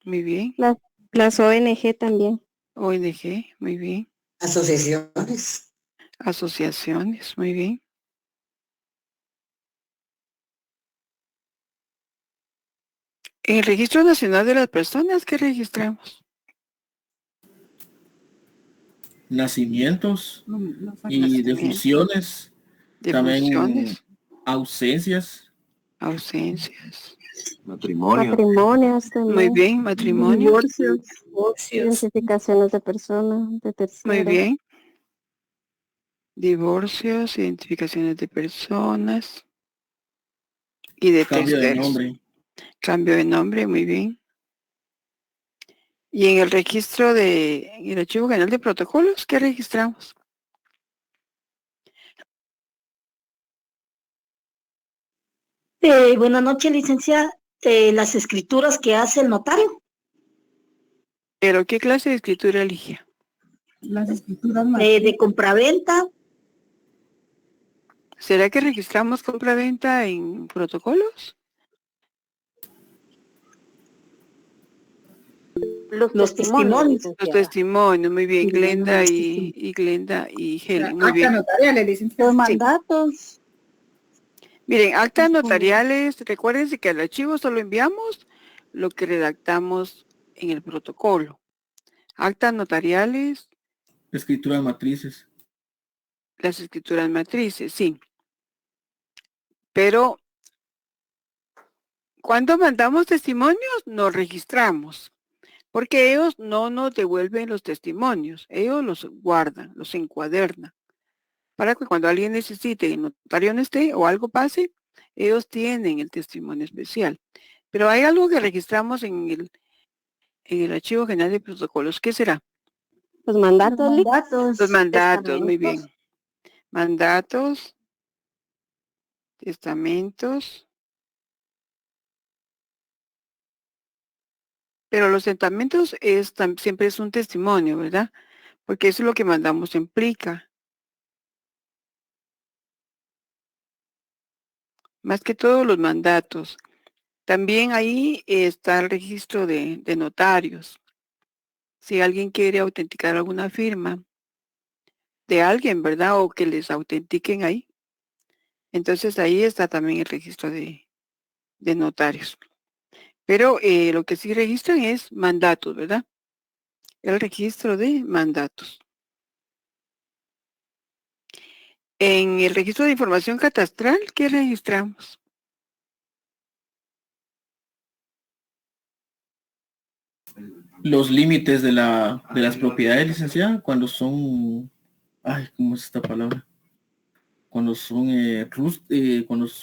Muy bien. Las ONG también. ONG, muy bien. Asociaciones. Asociaciones, muy bien. En el Registro Nacional de las Personas, ¿qué registramos? Nacimientos y defunciones. También Defunciones, ausencias. ausencias. Matrimonios también. Muy bien, matrimonio. Divorcios. Identificaciones de personas, de terceros. Muy bien. Divorcios, identificaciones de personas y de Cambio de terceros. nombre. Cambio de nombre, muy bien. Y en el registro en el Archivo General de Protocolos, ¿qué registramos? Buenas noches, licenciada. Las escrituras que hace el notario. ¿Pero qué clase de escritura elige? Las escrituras De compraventa. ¿Será que registramos compra-venta en protocolos? Los testimonios. Los testimonios, muy bien. Glenda y Glenda y Helen, muy bien. notariales, licenciada. Los mandatos. Miren, actas notariales, recuérdense que al archivo solo enviamos lo que redactamos en el protocolo. Actas notariales, Escrituras matrices. las escrituras matrices, sí. Pero cuando mandamos testimonios, nos registramos, porque ellos no nos devuelven los testimonios, ellos los guardan, los encuadernan, para que cuando alguien necesite y el notario no esté o algo pase, Ellos tienen el testimonio especial. Pero hay algo que registramos en el Archivo General de Protocolos. ¿Qué será? Los mandatos. Los mandatos, muy bien. Mandatos, testamentos. Pero los testamentos siempre es un testimonio, ¿verdad? Porque eso es lo que mandamos en plica. Más que todos los mandatos. También ahí está el registro de notarios. Si alguien quiere autenticar alguna firma de alguien, ¿verdad? O que les autentiquen ahí. Entonces ahí está también el registro de notarios. Pero lo que sí registran es mandatos, ¿verdad? El registro de mandatos. En el registro de información catastral, ¿qué registramos? Los límites de las propiedades, licenciada, cuando son, ay, ¿cómo es esta palabra? Cuando son,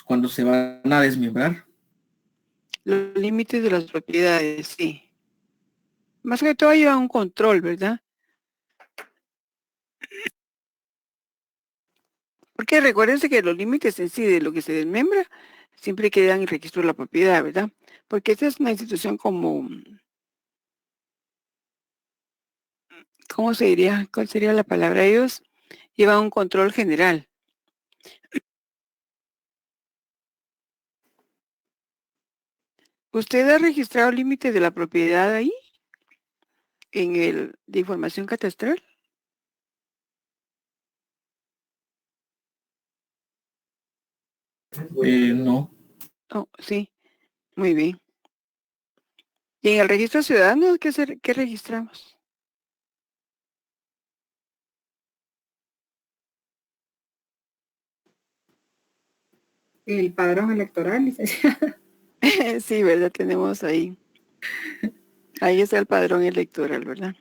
cuando se van a desmembrar. Los límites de las propiedades, sí. Más que todo lleva un control, ¿verdad? Porque recuérdense que los límites en sí de lo que se desmembra siempre quedan en el registro de la propiedad, ¿verdad? Porque esta es una institución como, ¿cómo se diría? ¿Cuál sería la palabra? Ellos llevan un control general. ¿Usted ha registrado límites de la propiedad ahí? En el de información catastral. No. Oh, sí, muy bien. ¿Y en el registro ciudadano qué registramos? El padrón electoral, licenciada. Sí, ¿verdad? Tenemos ahí. Ahí está el padrón electoral, ¿verdad?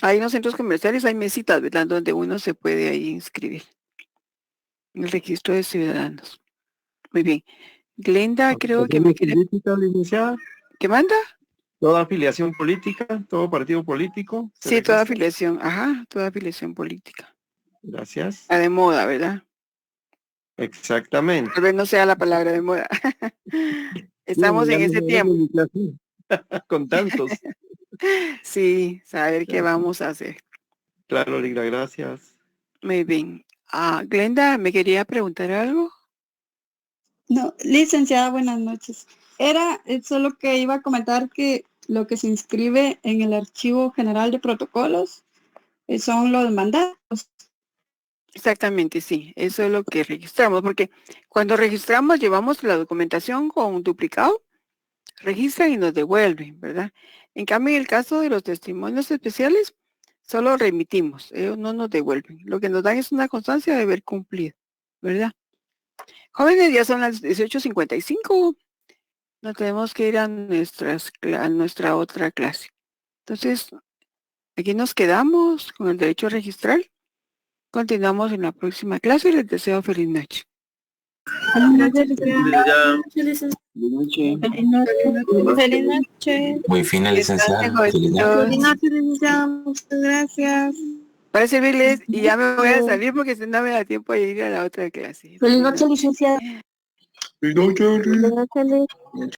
Hay unos centros comerciales, hay mesitas, ¿verdad? Donde uno se puede ahí inscribir. En el registro de ciudadanos. Muy bien. Glenda, creo que me quiere... política, licenciada? ¿Qué manda? Toda afiliación política, todo partido político. Sí, toda afiliación. Ajá, toda afiliación política. Gracias. La de moda, ¿verdad? Exactamente. Tal vez no sea la palabra de moda. Estamos en ese tiempo. Con tantos. Sí, saber qué vamos a hacer. Claro, Ligra, gracias. Muy bien. Glenda, ¿me quería preguntar algo? No, licenciada, buenas noches. Era solo que iba a comentar que lo que se inscribe en el Archivo General de Protocolos son los mandatos. Exactamente, sí. Eso es lo que registramos, porque cuando registramos llevamos la documentación con duplicado, registran y nos devuelven, ¿verdad? En cambio, en el caso de los testimonios especiales, solo remitimos, ellos no nos devuelven. Lo que nos dan es una constancia de haber cumplido, ¿verdad? Jóvenes, ya son las 18:55. Nos tenemos que ir a nuestra otra clase. Entonces, aquí nos quedamos con el derecho a registrar. Continuamos en la próxima clase y les deseo feliz noche. Feliz noche. Muy fina, licenciada. Feliz noche. Feliz noche, licenciada. Muchas gracias. Para servirles, y ya me voy a salir porque si no me da tiempo de ir a la otra clase. Feliz noche, licenciada. Feliz noche.